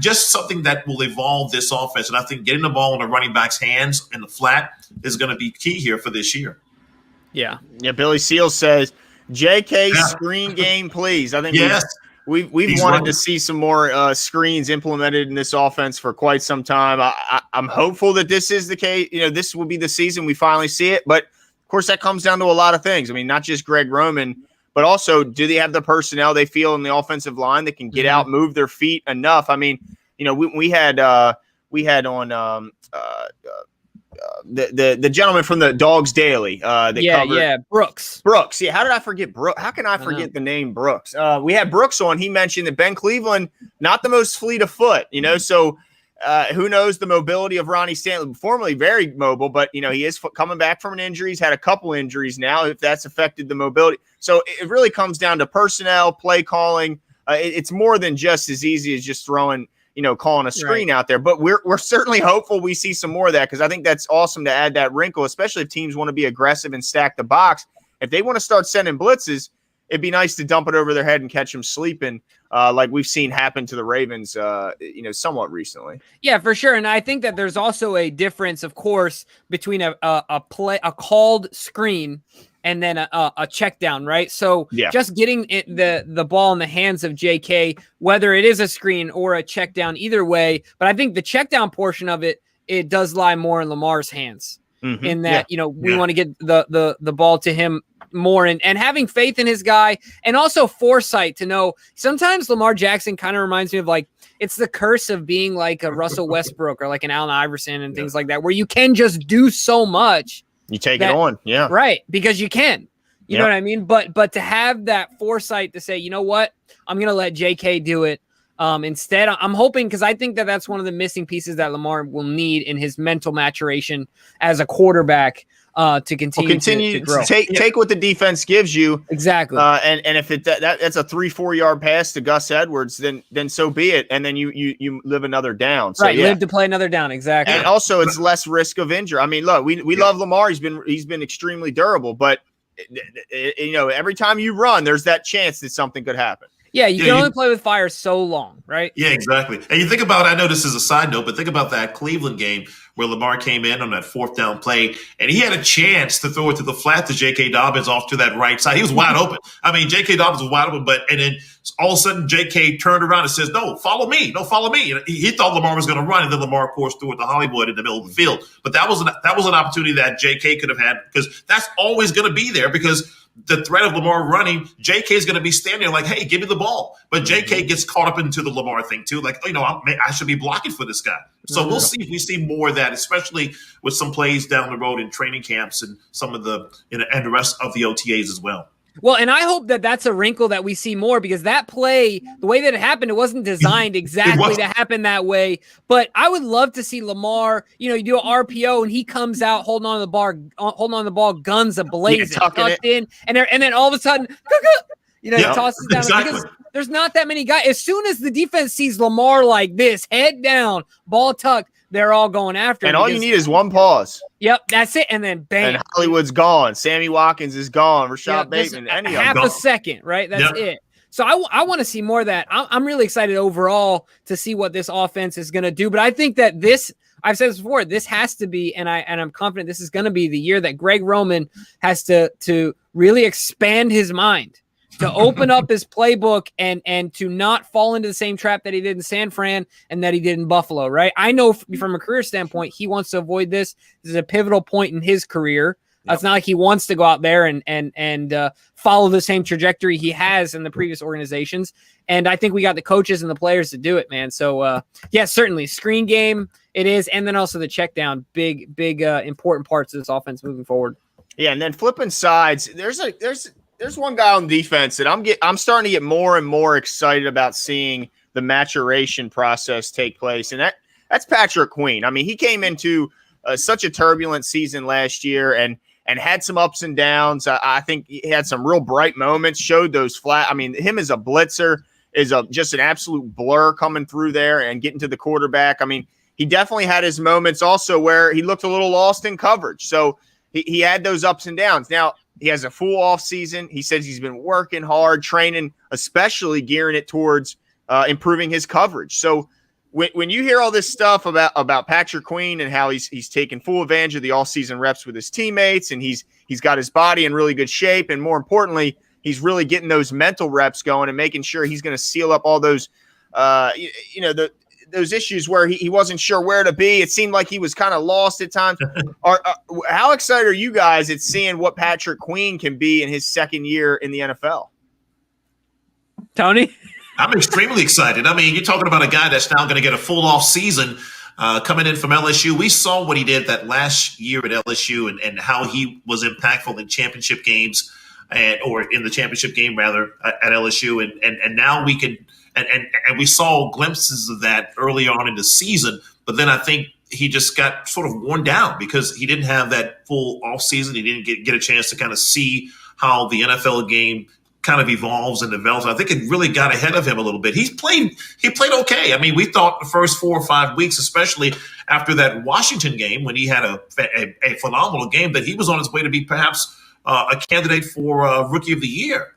just something that will evolve this offense. And I think getting the ball in the running back's hands in the flat is going to be key here for this year. Yeah. Yeah. Billy Seals says, JK screen game, please. I think we've wanted to see some more screens implemented in this offense for quite some time. I'm hopeful that this is the case. This will be the season we finally see it. But of course, that comes down to a lot of things. I mean, not just Greg Roman, but also, do they have the personnel they feel in the offensive line that can get out, move their feet enough? I mean, we had on the gentleman from the Dogs Daily. Brooks. Yeah, how did I forget Brooks? How can I forget the name Brooks? We had Brooks on. He mentioned that Ben Cleveland, not the most fleet of foot, so who knows the mobility of Ronnie Stanley, formerly very mobile, but he is coming back from an injury. He's had a couple injuries now, if that's affected the mobility. So it really comes down to personnel, play calling. It's more than just as easy as just throwing, calling a screen out there. But we're certainly hopeful we see some more of that, because I think that's awesome to add that wrinkle, especially if teams want to be aggressive and stack the box. If they want to start sending blitzes, it'd be nice to dump it over their head and catch them sleeping, like we've seen happen to the Ravens, somewhat recently. Yeah, for sure. And I think that there's also a difference, of course, between a called screen and then a check down, right? So just getting the ball in the hands of JK, whether it is a screen or a check down, either way. But I think the check down portion of it does lie more in Lamar's hands. In that, we want to get the ball to him more and having faith in his guy, and also foresight to know. Sometimes Lamar Jackson kind of reminds me of it's the curse of being like a Russell Westbrook or like an Allen Iverson and things like that, where you can just do so much. You take it on. Yeah. Right. Because you can. You know what I mean? But to have that foresight to say, you know what, I'm going to let JK do it. Instead, I'm hoping, because I think that's one of the missing pieces that Lamar will need in his mental maturation as a quarterback to continue to grow. Take what the defense gives you. Exactly. And if that's a 3-4 yard pass to Gus Edwards, then so be it. And then you live another down. So, live to play another down. Exactly. And also it's less risk of injury. I mean, look, we love Lamar. He's been extremely durable, but every time you run, there's that chance that something could happen. Yeah, you can only play with fire so long, right? Yeah, exactly. And you think about, I know this is a side note, but think about that Cleveland game where Lamar came in on that fourth down play, and he had a chance to throw it to the flat to J.K. Dobbins off to that right side. He was wide open. I mean, J.K. Dobbins was wide open, and then all of a sudden J.K. turned around and says, no, follow me. No, follow me. And he thought Lamar was going to run, and then Lamar, of course, threw it to Hollywood in the middle of the field. But that was an opportunity that J.K. could have had, because that's always going to be there, because the threat of Lamar running, J.K. is going to be standing there like, hey, give me the ball. But J.K. gets caught up into the Lamar thing too. Like, I should be blocking for this guy. So we'll see if we see more of that, especially with some plays down the road in training camps and some of the and the rest of the OTAs as well. Well, and I hope that that's a wrinkle that we see more, because that play, the way that it happened, it wasn't designed exactly to happen that way. But I would love to see Lamar, you do an RPO and he comes out holding on to the ball, guns ablazing, tucked in, and then all of a sudden, he tosses down. Exactly. Because there's not that many guys. As soon as the defense sees Lamar like this, head down, ball tucked, they're all going after him. And all you need is one pause. Yep, that's it. And then bam. And Hollywood's gone. Sammy Watkins is gone. Rashad Bateman. Half a second, right? That's it. So I want to see more of that. I'm really excited overall to see what this offense is going to do. But I think that this, I've said this before, this has to be, and I'm confident this is going to be the year that Greg Roman has to really expand his mind, to open up his playbook and to not fall into the same trap that he did in San Fran and that he did in Buffalo, right? I know from a career standpoint, he wants to avoid this. This is a pivotal point in his career. It's not like he wants to go out there and follow the same trajectory he has in the previous organizations. And I think we got the coaches and the players to do it, man. So, certainly screen game it is. And then also the check down, big, important parts of this offense moving forward. Yeah. And then flipping sides, there's one guy on defense that I'm starting to get more and more excited about seeing the maturation process take place. And that's Patrick Queen. I mean, he came into such a turbulent season last year and had some ups and downs. I think he had some real bright moments, showed those flat. I mean, him as a blitzer is just an absolute blur coming through there and getting to the quarterback. I mean, he definitely had his moments also where he looked a little lost in coverage. So he had those ups and downs. Now, he has a full off season. He says he's been working hard, training, especially gearing it towards improving his coverage. So when you hear all this stuff about Patrick Queen and how he's taking full advantage of the all-season reps with his teammates, and he's got his body in really good shape, and more importantly, he's really getting those mental reps going and making sure he's going to seal up all those those issues where he wasn't sure where to be. It seemed like he was kind of lost at times. How excited are you guys at seeing what Patrick Queen can be in his second year in the NFL? Tony? I'm extremely excited. I mean, you're talking about a guy that's now going to get a full off season coming in from LSU. We saw what he did that last year at LSU and how he was impactful in championship games or in the championship game rather at LSU. And now we can and we saw glimpses of that early on in the season. But then I think he just got sort of worn down because he didn't have that full off season. He didn't get a chance to kind of see how the NFL game kind of evolves and develops. I think it really got ahead of him a little bit. He played okay. I mean, we thought the first 4 or 5 weeks, especially after that Washington game when he had a phenomenal game, that he was on his way to be perhaps a candidate for Rookie of the Year.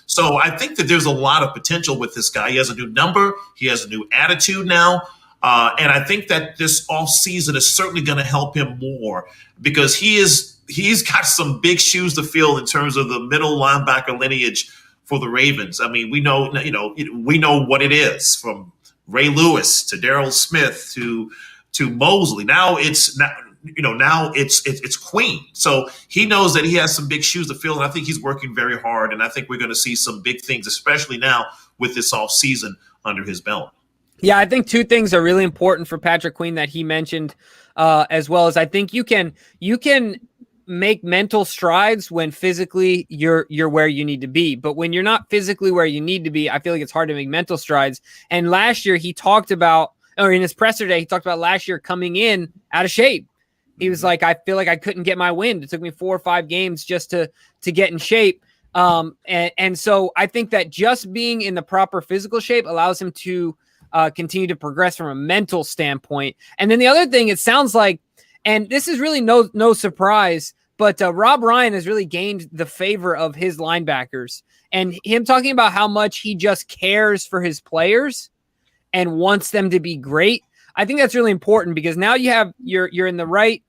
So I think that there's a lot of potential with this guy. He has a new number. He has a new attitude now. And I think that this offseason is certainly going to help him more because he's got some big shoes to fill in terms of the middle linebacker lineage for the Ravens. I mean, we know what it is, from Ray Lewis to Darryl Smith to Mosley. Now it's Queen. So he knows that he has some big shoes to fill, and I think he's working very hard. And I think we're going to see some big things, especially now with this offseason under his belt. Yeah, I think two things are really important for Patrick Queen that he mentioned, as well as I think you can make mental strides when physically you're where you need to be. But when you're not physically where you need to be, I feel like it's hard to make mental strides. And last year he talked about, or in his presser day, he talked about last year coming in out of shape. He was like, I feel like I couldn't get my wind. It took me 4 or 5 games just to get in shape. And so I think that just being in the proper physical shape allows him to continue to progress from a mental standpoint. And then the other thing, it sounds like, and this is really no surprise, But Rob Ryan has really gained the favor of his linebackers, and him talking about how much he just cares for his players and wants them to be great. I think that's really important because now you're in the right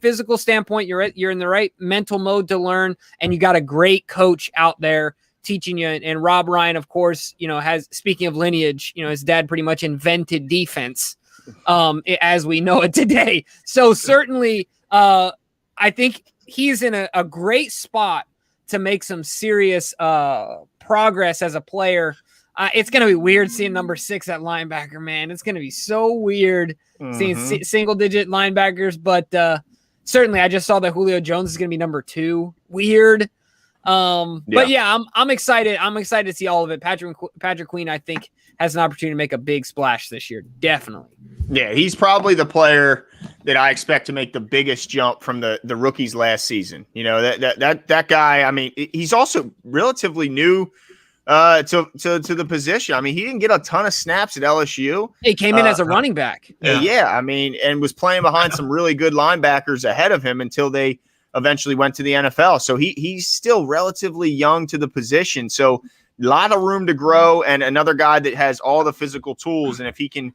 physical standpoint. You're in the right mental mode to learn, and you got a great coach out there teaching you. And Rob Ryan, of course, has, speaking of lineage, his dad pretty much invented defense as we know it today. So certainly, I think he's in a great spot to make some serious progress as a player. It's going to be weird seeing number 6 at linebacker, man. It's going to be so weird seeing single-digit linebackers. But certainly, I just saw that Julio Jones is going to be number 2. Weird. But yeah, I'm excited. I'm excited to see all of it. Patrick Queen, I think, has an opportunity to make a big splash this year. Definitely. Yeah, he's probably the player that I expect to make the biggest jump from the rookies last season. That guy. I mean, he's also relatively new to the position. I mean, he didn't get a ton of snaps at LSU. He came in as a running back. Yeah, I mean, and was playing behind some really good linebackers ahead of him until they eventually went to the NFL. So he's still relatively young to the position. So a lot of room to grow, and another guy that has all the physical tools. And if he can,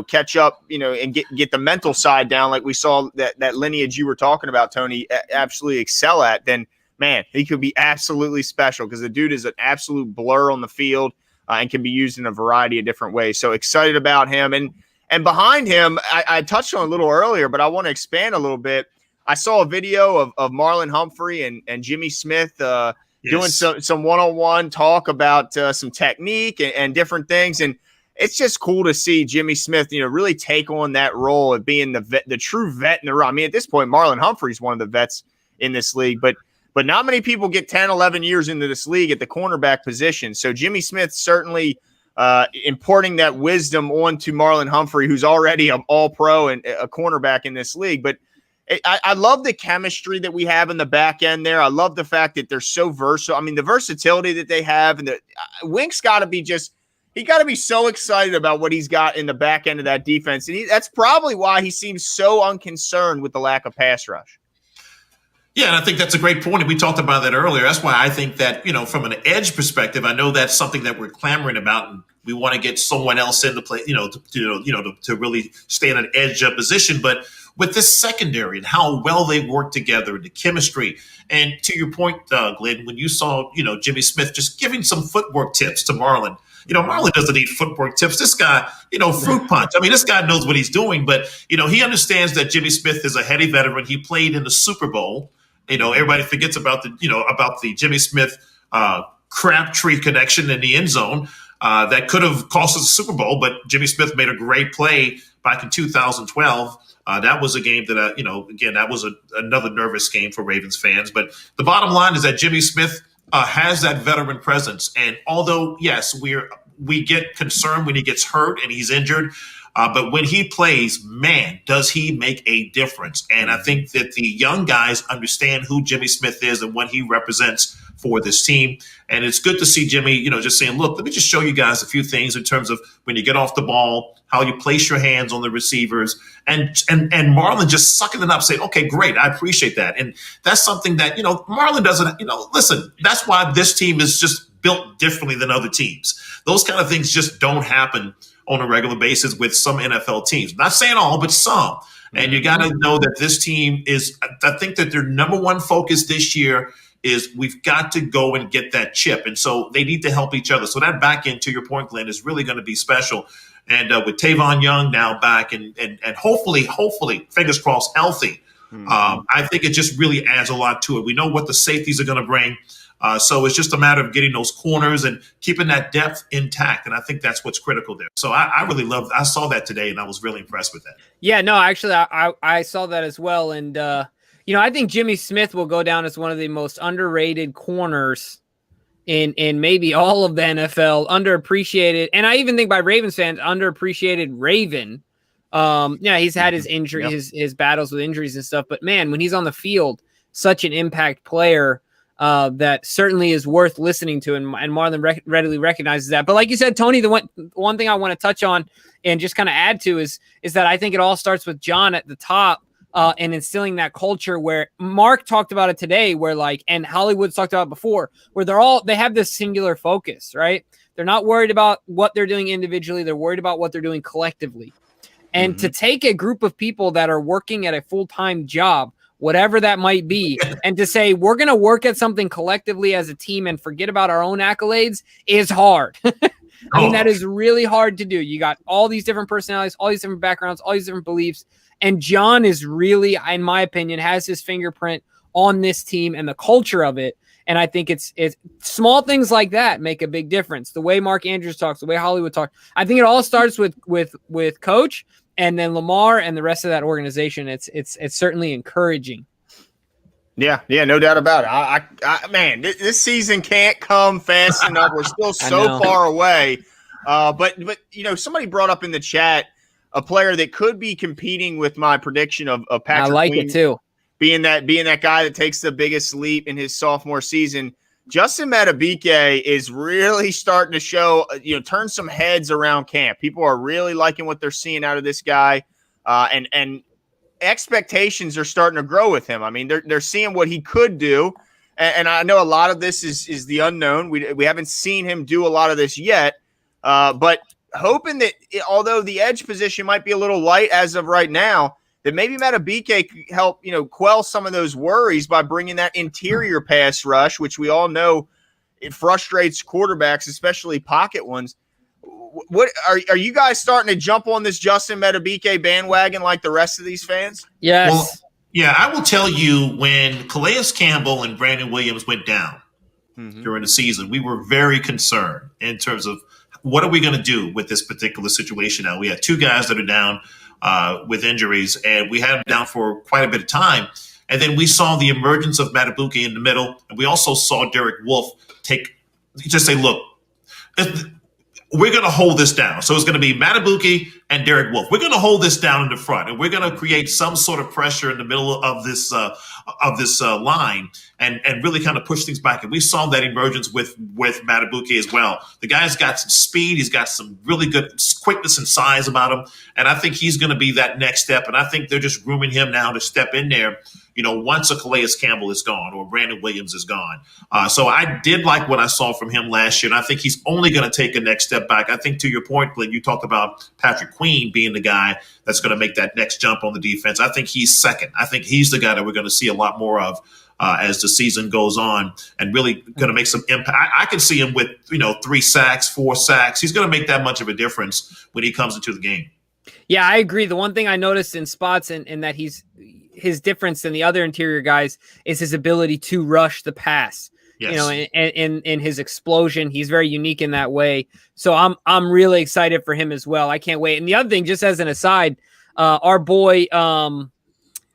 catch up, and get the mental side down, like we saw that lineage you were talking about, Tony, absolutely excel at, then man, he could be absolutely special because the dude is an absolute blur on the field and can be used in a variety of different ways. So excited about him. And behind him, I touched on a little earlier, but I want to expand a little bit. I saw a video of Marlon Humphrey and Jimmy Smith doing some one-on-one talk about some technique and different things. And it's just cool to see Jimmy Smith, really take on that role of being the true vet in the room. I mean, at this point, Marlon Humphrey's one of the vets in this league, but not many people get 10, 11 years into this league at the cornerback position. So Jimmy Smith certainly importing that wisdom onto Marlon Humphrey, who's already an all-pro and a cornerback in this league. But I love the chemistry that we have in the back end there. I love the fact that they're so versatile. I mean, the versatility that they have, and Wink's got to be he got to be so excited about what he's got in the back end of that defense. And that's probably why he seems so unconcerned with the lack of pass rush. Yeah, and I think that's a great point. And we talked about that earlier. That's why I think that, from an edge perspective, I know that's something that we're clamoring about, and we want to get someone else in to play, to really stay in an edge position. But with this secondary and how well they work together, the chemistry, and to your point, Glenn, when you saw, Jimmy Smith just giving some footwork tips to Marlon. Marlon doesn't need footwork tips. This guy, fruit punch. I mean, this guy knows what he's doing, but, he understands that Jimmy Smith is a heady veteran. He played in the Super Bowl. Everybody forgets about the Jimmy Smith Crabtree connection in the end zone that could have cost us a Super Bowl, but Jimmy Smith made a great play back in 2012. That was a game that, again, that was another nervous game for Ravens fans. But the bottom line is that Jimmy Smith has that veteran presence. And although, yes, we get concerned when he gets hurt and he's injured, but when he plays, man, does he make a difference. And I think that the young guys understand who Jimmy Smith is and what he represents for this team. And it's good to see Jimmy, just saying, look, let me just show you guys a few things in terms of when you get off the ball, how you place your hands on the receivers, and Marlon just sucking it up, saying, okay, great, I appreciate that. And that's something that, Marlon doesn't, listen, that's why this team is just built differently than other teams. Those kind of things just don't happen on a regular basis with some NFL teams. Not saying all, but some. And you got to know that this team is, I think that their number one focus this year is we've got to go and get that chip. And so they need to help each other. So that back end, to your point, Glenn, is really going to be special. And with Tavon Young now back and hopefully, fingers crossed, healthy, I think it just really adds a lot to it. We know what the safeties are going to bring. So it's just a matter of getting those corners and keeping that depth intact. And I think that's what's critical there. So I really I saw that today, and I was really impressed with that. Yeah, no, actually, I saw that as well. And, I think Jimmy Smith will go down as one of the most underrated corners in maybe all of the NFL, underappreciated. And I even think by Ravens fans, underappreciated Raven. He's had his injuries, his battles with injuries and stuff. But, man, when he's on the field, such an impact player. That certainly is worth listening to, and Marlon readily recognizes that. But like you said, Tony, the one thing I want to touch on and just kind of add to is that I think it all starts with John at the top, and instilling that culture where Mark talked about it today, where like, and Hollywood's talked about it before, where they have this singular focus, right? They're not worried about what they're doing individually. They're worried about what they're doing collectively. And to take a group of people that are working at a full-time job, whatever that might be, and to say, we're going to work at something collectively as a team and forget about our own accolades is hard. I mean, that is really hard to do. You got all these different personalities, all these different backgrounds, all these different beliefs. And John is really, in my opinion, has his fingerprint on this team and the culture of it. And I think it's small things like that make a big difference. The way Mark Andrews talks, the way Hollywood talks. I think it all starts with coach, and then Lamar and the rest of that organization. It's certainly encouraging. Yeah, no doubt about it. Man, this season can't come fast enough. We're still so far away. But somebody brought up in the chat a player that could be competing with my prediction of Patrick. I like Queen it too. Being that guy that takes the biggest leap in his sophomore season. Justin Madubuike is really starting to show, turn some heads around camp. People are really liking what they're seeing out of this guy, and expectations are starting to grow with him. I mean, they're seeing what he could do, and I know a lot of this is the unknown. We haven't seen him do a lot of this yet, but hoping that although the edge position might be a little light as of right now, that maybe Madubuike could help, quell some of those worries by bringing that interior pass rush, which we all know it frustrates quarterbacks, especially pocket ones. What are you guys starting to jump on this Justin Madubuike bandwagon like the rest of these fans? Yes. Well, yeah, I will tell you, when Calais Campbell and Brandon Williams went down during the season, we were very concerned in terms of what are we going to do with this particular situation now. We had two guys that are down with injuries, and we had him down for quite a bit of time. And then we saw the emergence of Madubuike in the middle, and we also saw Derek Wolfe just say, look, we're going to hold this down. So it's going to be Madubuike and Derek Wolfe. We're going to hold this down in the front, and we're going to create some sort of pressure in the middle of this line and really kind of push things back. And we saw that emergence with Madubuike as well. The guy's got some speed. He's got some really good quickness and size about him. And I think he's going to be that next step. And I think they're just grooming him now to step in there, once a Calais Campbell is gone or Brandon Williams is gone. So I did like what I saw from him last year. And I think he's only going to take a next step back. I think to your point, Glenn, you talked about Patrick Queen being the guy that's going to make that next jump on the defense. I think he's second. I think he's the guy that we're going to see a lot more of as the season goes on, and really going to make some impact. I can see him with 3 sacks, 4 sacks. He's going to make that much of a difference when he comes into the game. Yeah, I agree. The one thing I noticed in spots and that his difference than the other interior guys is his ability to rush the pass. Yes. And his explosion. He's very unique in that way. So I'm really excited for him as well. I can't wait. And the other thing, just as an aside, our boy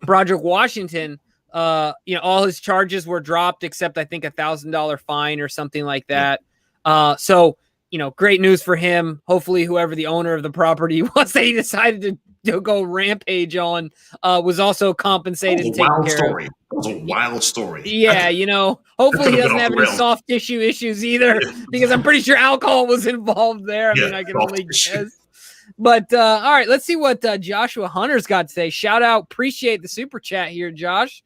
Broderick Washington, all his charges were dropped except I think $1,000 fine or something like that. So great news for him. Hopefully, whoever the owner of the property was that he decided to go rampage on was also compensated and taken care of. It was a wild story. Yeah, hopefully he doesn't have any soft tissue issues either, because I'm pretty sure alcohol was involved there. I mean, I can only guess. But all right, let's see what Joshua Hunter's got to say. Shout out, appreciate the super chat here, Josh.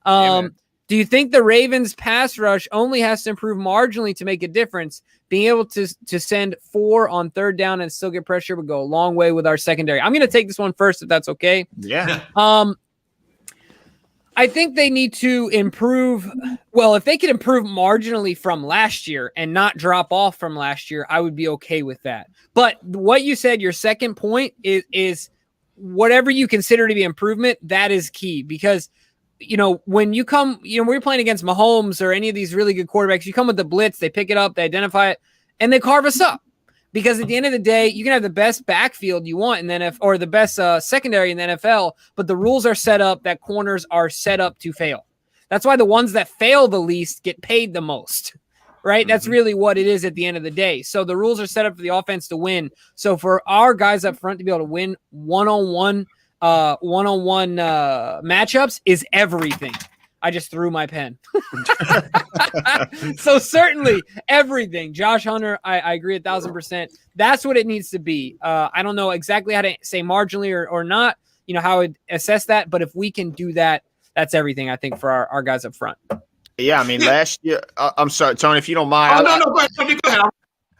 Do you think the Ravens pass rush only has to improve marginally to make a difference? Being able to send 4 on third down and still get pressure would go a long way with our secondary. I'm going to take this one first, if that's okay. Yeah. I think they need to improve. Well, if they could improve marginally from last year and not drop off from last year, I would be okay with that. But what you said, your second point is whatever you consider to be improvement, that is key, because when you come, when you're playing against Mahomes or any of these really good quarterbacks, you come with the blitz, they pick it up, they identify it, and they carve us up. Because at the end of the day, you can have the best backfield you want in the NFL, or the best secondary in the NFL, but the rules are set up that corners are set up to fail. That's why the ones that fail the least get paid the most, right? Mm-hmm. That's really what it is at the end of the day. So the rules are set up for the offense to win. So for our guys up front to be able to win one-on-one matchups is everything. I just threw my pen. So certainly everything. Josh Hunter, I agree 1,000%. That's what it needs to be. I don't know exactly how to say marginally or not, how I would assess that. But if we can do that, that's everything, I think, for our guys up front. Yeah, I mean, last year, I'm sorry, Tony, if you don't mind. No, go ahead.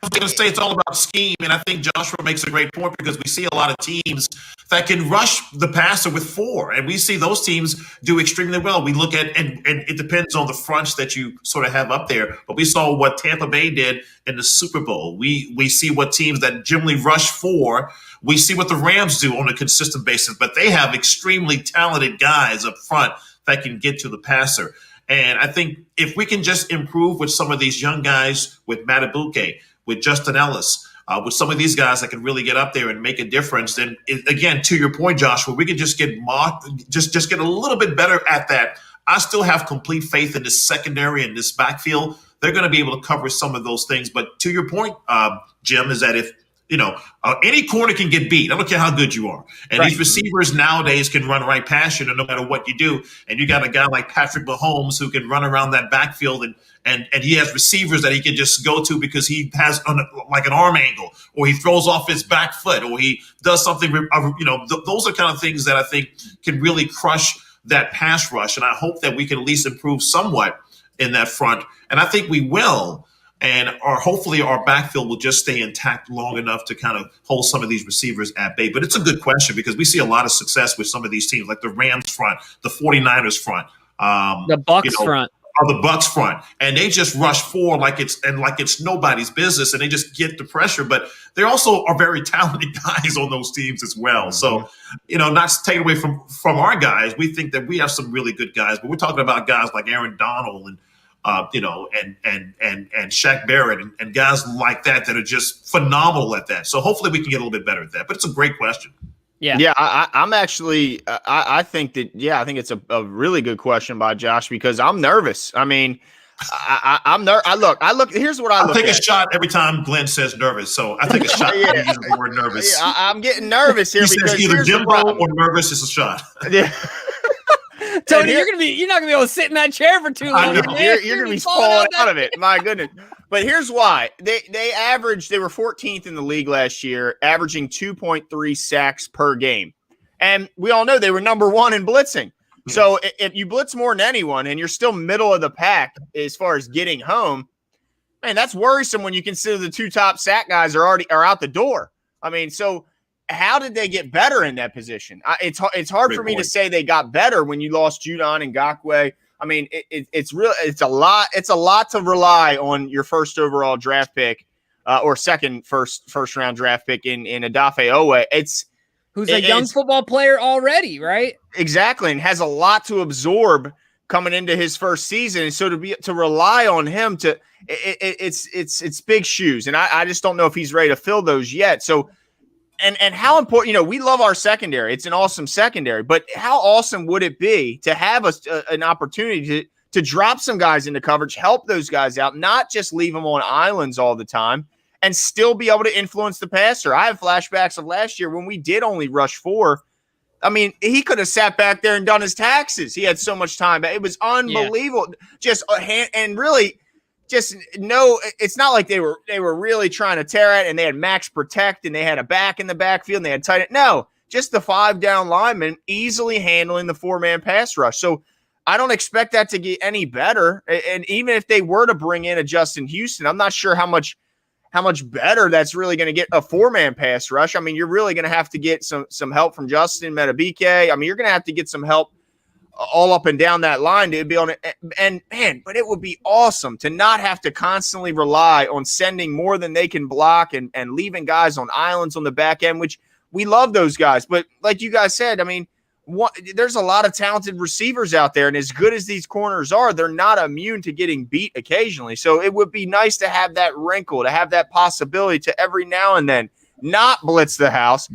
I was going to say it's all about scheme, and I think Joshua makes a great point because we see a lot of teams that can rush the passer with 4, and we see those teams do extremely well. We look at, and it depends on the fronts that you sort of have up there, but we saw what Tampa Bay did in the Super Bowl. We see what teams that generally rush 4. We see what the Rams do on a consistent basis, but they have extremely talented guys up front that can get to the passer. And I think if we can just improve with some of these young guys, with Matabuke, with Justin Ellis, with some of these guys that can really get up there and make a difference, then again, to your point, Joshua, we can just get just get a little bit better at that. I still have complete faith in this secondary and this backfield. They're going to be able to cover some of those things. But to your point, Jim, is that if any corner can get beat. I don't care how good you are. And These receivers nowadays can run right past you no matter what you do. And you got a guy like Patrick Mahomes who can run around that backfield and he has receivers that he can just go to because he has like an arm angle, or he throws off his back foot, or he does something. Those are kind of things that I think can really crush that pass rush. And I hope that we can at least improve somewhat in that front. And I think we will. And hopefully our backfield will just stay intact long enough to kind of hold some of these receivers at bay. But it's a good question because we see a lot of success with some of these teams, like the Rams front, the 49ers front, the Bucs front. Or the Bucs front, and they just rush 4 like it's nobody's business, and they just get the pressure. But they also are very talented guys on those teams as well. So, not to take away from our guys, we think that we have some really good guys, but we're talking about guys like Aaron Donald and and Shaq Barrett and guys like that are just phenomenal at that. So hopefully we can get a little bit better at that. But it's a great question. Yeah. I'm actually I think it's a really good question by Josh because I'm nervous. I mean, I'm nervous. I look. Here's what I take a shot every time Glenn says nervous. So I take a shot. When he uses the word nervous. Yeah, I'm getting nervous here he because says either Jimbo or nervous is a shot. Yeah. Tony, you're not gonna be able to sit in that chair for too long. You're gonna be falling out of it. My goodness. But here's why. They were 14th in the league last year, averaging 2.3 sacks per game. And we all know they were number 1 in blitzing. So if you blitz more than anyone and you're still middle of the pack as far as getting home, man, that's worrisome when you consider the 2 top sack guys are out the door. I mean, so how did they get better in that position? It's hard for me to say they got better when you lost Judon and Ngakoue. I mean, it's a lot. It's a lot to rely on your first overall draft pick or second first round draft pick in Odafe Oweh. Who's a young football player already, right? Exactly, and has a lot to absorb coming into his first season. And so to rely on him it's big shoes, and I just don't know if he's ready to fill those yet. So. And how important, we love our secondary. It's an awesome secondary, but how awesome would it be to have an opportunity to drop some guys into coverage, help those guys out, not just leave them on islands all the time, and still be able to influence the passer. I have flashbacks of last year when we did only rush 4. I mean, he could have sat back there and done his taxes. He had so much time. It was unbelievable. Yeah. It's not like they were really trying to tear it and they had max protect and they had a back in the backfield and they had tight end. No, just the 5 down linemen easily handling the 4-man pass rush. So I don't expect that to get any better. And even if they were to bring in a Justin Houston, I'm not sure how much better that's really going to get a 4-man pass rush. I mean, you're really going to have to get some help from Justin Metabike. I mean, you're going to have to get some help all up and down that line to be on it. And man, but it would be awesome to not have to constantly rely on sending more than they can block and leaving guys on islands on the back end, which we love those guys. But like you guys said, I mean, there's a lot of talented receivers out there. And as good as these corners are, they're not immune to getting beat occasionally. So it would be nice to have that wrinkle, to have that possibility to every now and then not blitz the house,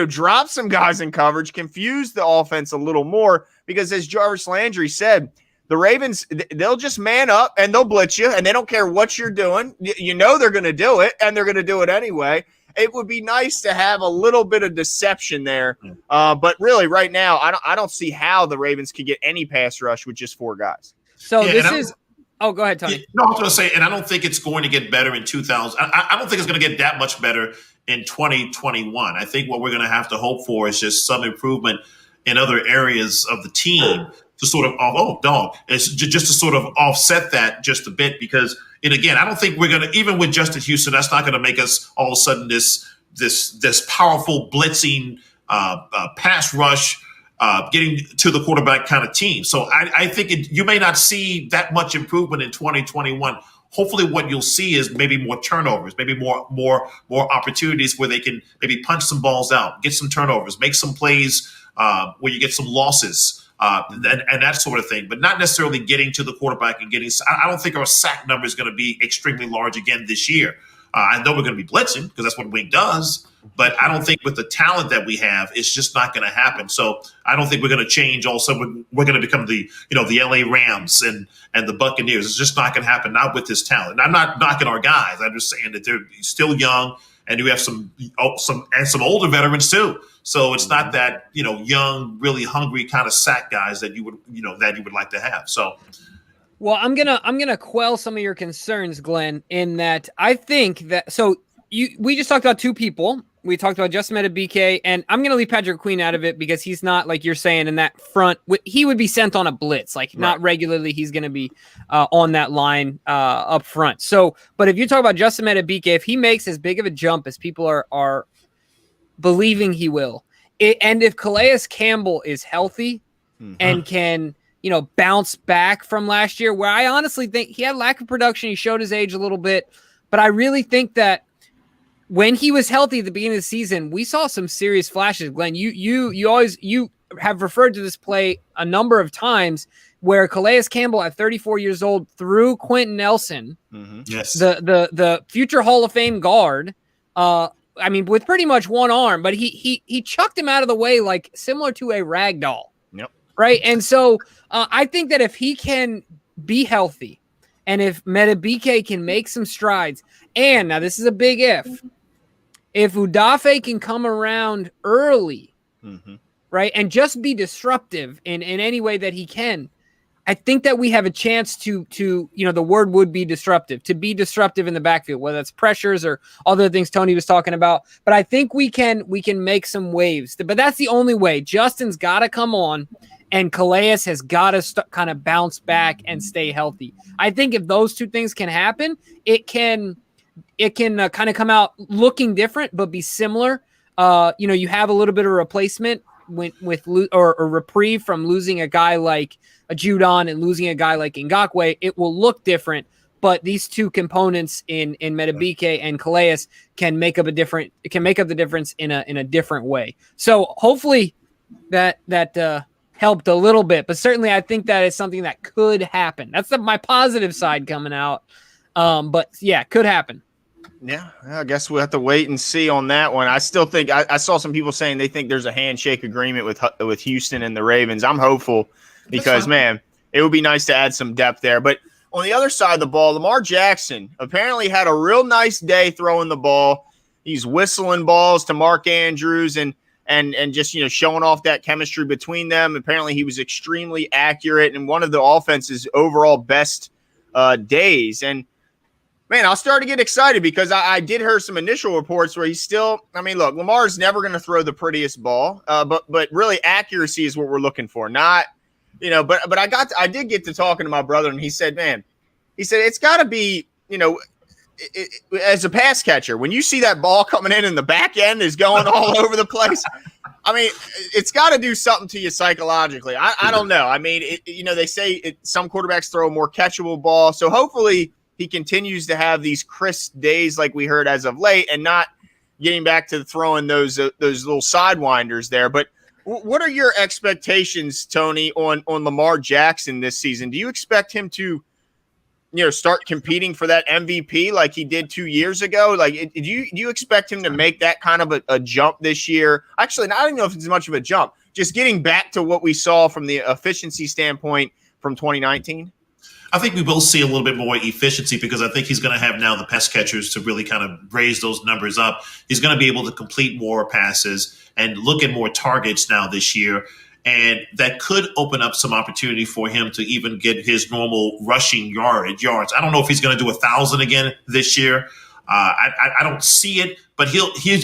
drop some guys in coverage, confuse the offense a little more, because as Jarvis Landry said, the Ravens, they'll just man up and they'll blitz you and they don't care what you're doing. They're going to do it and they're going to do it anyway. It would be nice to have a little bit of deception there. But really right now, I don't see how the Ravens could get any pass rush with just 4 guys. So go ahead, Tony. No, I was going to say, and I don't think it's going to get better in 2000. I don't think it's going to get that much better in 2021. I think what we're going to have to hope for is just some improvement in other areas of the team to sort of, it's just to sort of offset that just a bit, because, and again, I don't think we're going to, even with Justin Houston, that's not going to make us all of a sudden this powerful blitzing pass rush, getting to the quarterback kind of team. So I think you may not see that much improvement in 2021. Hopefully what you'll see is maybe more turnovers, maybe more opportunities where they can maybe punch some balls out, get some turnovers, make some plays where you get some losses, and that sort of thing, but not necessarily getting to the quarterback and getting. I don't think our sack number is going to be extremely large again this year. I know we're going to be blitzing because that's what Wink does, but I don't think with the talent that we have, it's just not going to happen. So I don't think we're going to change. Also, we're going to become the LA Rams and the Buccaneers. It's just not going to happen. Not with this talent. And I'm not knocking our guys. I'm just saying that they're still young, and you have some older veterans too. So it's not that young, really hungry kind of sack guys that you would like to have. So. Well, I'm gonna quell some of your concerns, Glenn, in that I think that we just talked about two people. We talked about Justin Madubuike, and I'm gonna leave Patrick Queen out of it because he's not, like you're saying, in that front. He would be sent on a blitz, not regularly. He's gonna be on that line up front. So, but if you talk about Justin Madubuike, if he makes as big of a jump as people are believing he will, and if Calais Campbell is healthy and can bounce back from last year, where I honestly think he had lack of production. He showed his age a little bit, but I really think that when he was healthy at the beginning of the season, we saw some serious flashes. Glenn, you have referred to this play a number of times where Calais Campbell at 34 years old threw Quentin Nelson, yes, the future Hall of Fame guard, with pretty much one arm, but he chucked him out of the way, like similar to a rag doll. Yep. Right. And so I think that if he can be healthy and if Madubuike can make some strides, and now this is a big if Odafe can come around early, right, and just be disruptive in any way that he can, I think that we have a chance to the word would be disruptive, to be disruptive in the backfield, whether that's pressures or other things Tony was talking about. But I think we can make some waves. But that's the only way. Justin's got to come on, and Calais has got to kind of bounce back and stay healthy. I think if those two things can happen, it can kind of come out looking different, but be similar. You have a little bit of replacement or reprieve from losing a guy like a Judon and losing a guy like Ngakoue. It will look different, but these two components in Madubuike and Calais can make up the difference in a different way. So hopefully that helped a little bit, but certainly I think that is something that could happen. That's my positive side coming out. But yeah, could happen. Yeah, I guess we'll have to wait and see on that one. I still think I saw some people saying they think there's a handshake agreement with Houston and the Ravens. I'm hopeful because, man, it would be nice to add some depth there. But on the other side of the ball, Lamar Jackson apparently had a real nice day throwing the ball. He's whistling balls to Mark Andrews and just, showing off that chemistry between them. Apparently he was extremely accurate and one of the offense's overall best days. And, man, I'll start to get excited because I did hear some initial reports where he's still – look, Lamar's never going to throw the prettiest ball, but really accuracy is what we're looking for. Not – but I did get to talking to my brother, and he said it's got to be, as a pass catcher, when you see that ball coming in and the back end is going all over the place, it's got to do something to you psychologically. I don't know. They say some quarterbacks throw a more catchable ball, so hopefully – he continues to have these crisp days like we heard as of late and not getting back to throwing those little sidewinders there. But what are your expectations, Tony, on Lamar Jackson this season? Do you expect him to, start competing for that MVP like he did 2 years ago? Do you expect him to make that kind of a jump this year? Actually, I don't know if it's much of a jump, just getting back to what we saw from the efficiency standpoint from 2019. I think we will see a little bit more efficiency because I think he's going to have now the pass catchers to really kind of raise those numbers up. He's going to be able to complete more passes and look at more targets now this year. And that could open up some opportunity for him to even get his normal rushing yards. I don't know if he's going to do 1,000 again this year, I don't see it, but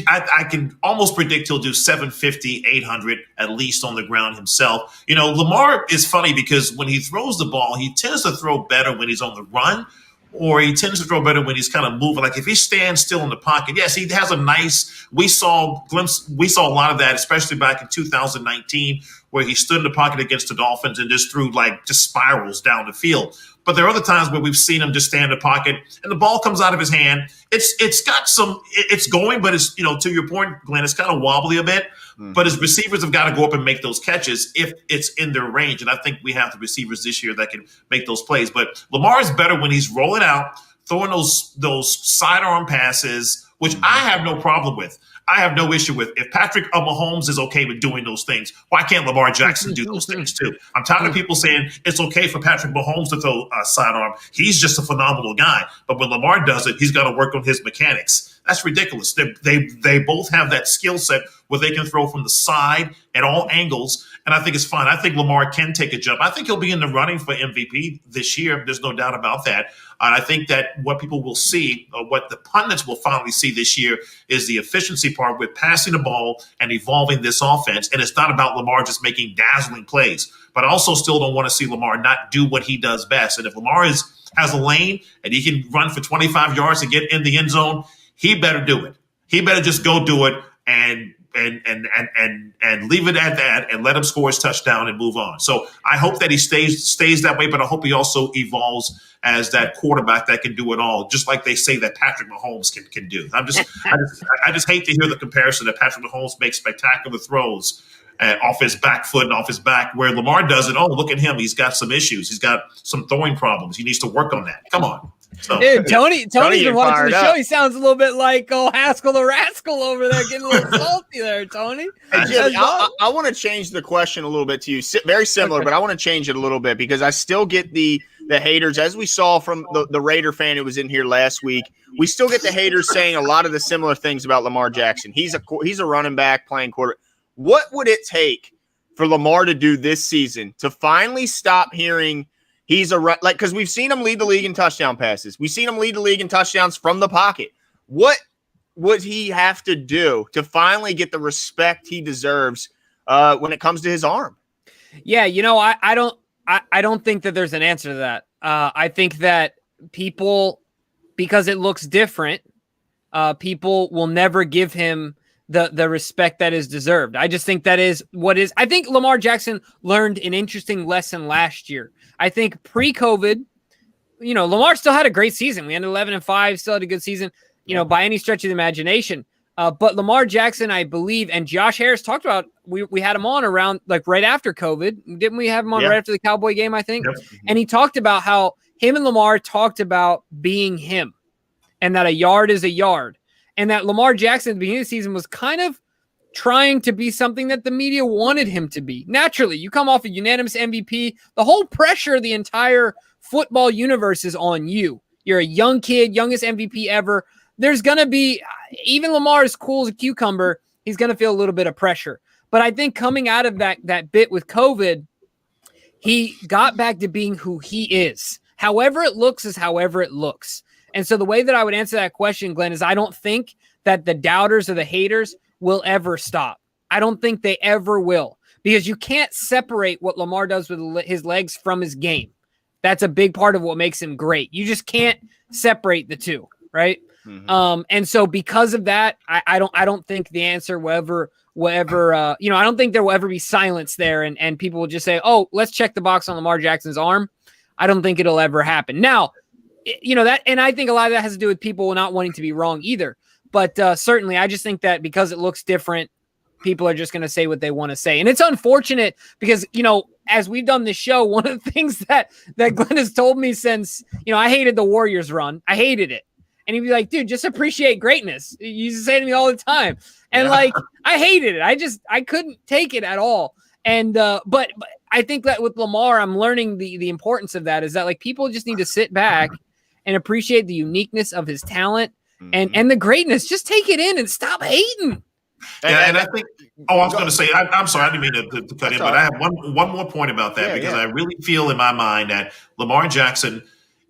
I can almost predict he'll do 750, 800 at least on the ground himself. You know, Lamar is funny because when he throws the ball, he tends to throw better when he's on the run, or he tends to throw better when he's kind of moving. Like if he stands still in the pocket, yes, he has a nice. We saw a lot of that, especially back in 2019, where he stood in the pocket against the Dolphins and just threw just spirals down the field. But there are other times where we've seen him just stand in the pocket and the ball comes out of his hand. It's going, but it's, to your point, Glenn, it's kind of wobbly a bit. But his receivers have got to go up and make those catches if it's in their range. And I think we have the receivers this year that can make those plays. But Lamar is better when he's rolling out, throwing those sidearm passes, which I have no problem with. I have no issue with. If Patrick Mahomes is okay with doing those things, why can't Lamar Jackson do those things too? I'm tired of people saying it's okay for Patrick Mahomes to throw a sidearm. He's just a phenomenal guy. But when Lamar does it, he's got to work on his mechanics. That's ridiculous. They both have that skill set where they can throw from the side at all angles, and I think it's fine. I think Lamar can take a jump. I think he'll be in the running for MVP this year. There's no doubt about that. And I think that what people will see, or what the pundits will finally see this year, is the efficiency part with passing the ball and evolving this offense. And it's not about Lamar just making dazzling plays. But I also still don't want to see Lamar not do what he does best. And if Lamar has a lane and he can run for 25 yards and get in the end zone, he better do it. He better just go do it and leave it at that and let him score his touchdown and move on. So I hope that he stays that way, but I hope he also evolves as that quarterback that can do it all, just like they say that Patrick Mahomes can do. I just hate to hear the comparison that Patrick Mahomes makes spectacular throws off his back foot and off his back, where Lamar does it. Oh, look at him. He's got some issues. He's got some throwing problems. He needs to work on that. Come on. So, dude, Tony's been watching the show. He sounds a little bit like Haskell the Rascal over there, getting a little salty there, Tony. Hey, Jim, I want to change the question a little bit to you. Very similar, okay, but I want to change it a little bit because I still get the haters, as we saw from the Raider fan who was in here last week. We still get the haters saying a lot of the similar things about Lamar Jackson. He's a running back playing quarter. What would it take for Lamar to do this season to finally stop hearing he's because we've seen him lead the league in touchdown passes. We've seen him lead the league in touchdowns from the pocket. What would he have to do to finally get the respect he deserves when it comes to his arm? Yeah, I don't think that there's an answer to that. I think that people, because it looks different, people will never give him the respect that is deserved. I just think that is what is. I think Lamar Jackson learned an interesting lesson last year. I think pre-COVID, Lamar still had a great season. We ended 11-5, still had a good season, by any stretch of the imagination. But Lamar Jackson, I believe, and Josh Harris talked about, we had him on around right after COVID. Didn't we have him on right after the Cowboy game, I think? Yep. And he talked about how him and Lamar talked about being him and that a yard is a yard. And that Lamar Jackson at the beginning of the season was kind of trying to be something that the media wanted him to be. Naturally, you come off a unanimous MVP. The whole pressure of the entire football universe is on you. You're a young kid, youngest MVP ever. There's going to be, even Lamar is cool as a cucumber, he's going to feel a little bit of pressure. But I think coming out of that bit with COVID, he got back to being who he is. However it looks is however it looks. And so the way that I would answer that question, Glenn, is I don't think that the doubters or the haters will ever stop. I don't think they ever will, because you can't separate what Lamar does with his legs from his game. That's a big part of what makes him great. You just can't separate the two, right? Mm-hmm. And so because of that, I don't think the answer will ever, I don't think there will ever be silence there and people will just say, oh, let's check the box on Lamar Jackson's arm. I don't think it'll ever happen. Now, that, and I think a lot of that has to do with people not wanting to be wrong either. But certainly, I just think that because it looks different, people are just going to say what they want to say. And it's unfortunate because, as we've done this show, one of the things that Glenn has told me since, I hated the Warriors run. I hated it. And he'd be like, dude, just appreciate greatness. You used to say to me all the time. And I hated it. I couldn't take it at all. And, but I think that with Lamar, I'm learning the importance of that, is that people just need to sit back and appreciate the uniqueness of his talent and the greatness. Just take it in and stop hating. Yeah, and I think. Oh, I was going to say. I'm sorry, I didn't mean to cut in, but I have one more point about that because I really feel in my mind that Lamar Jackson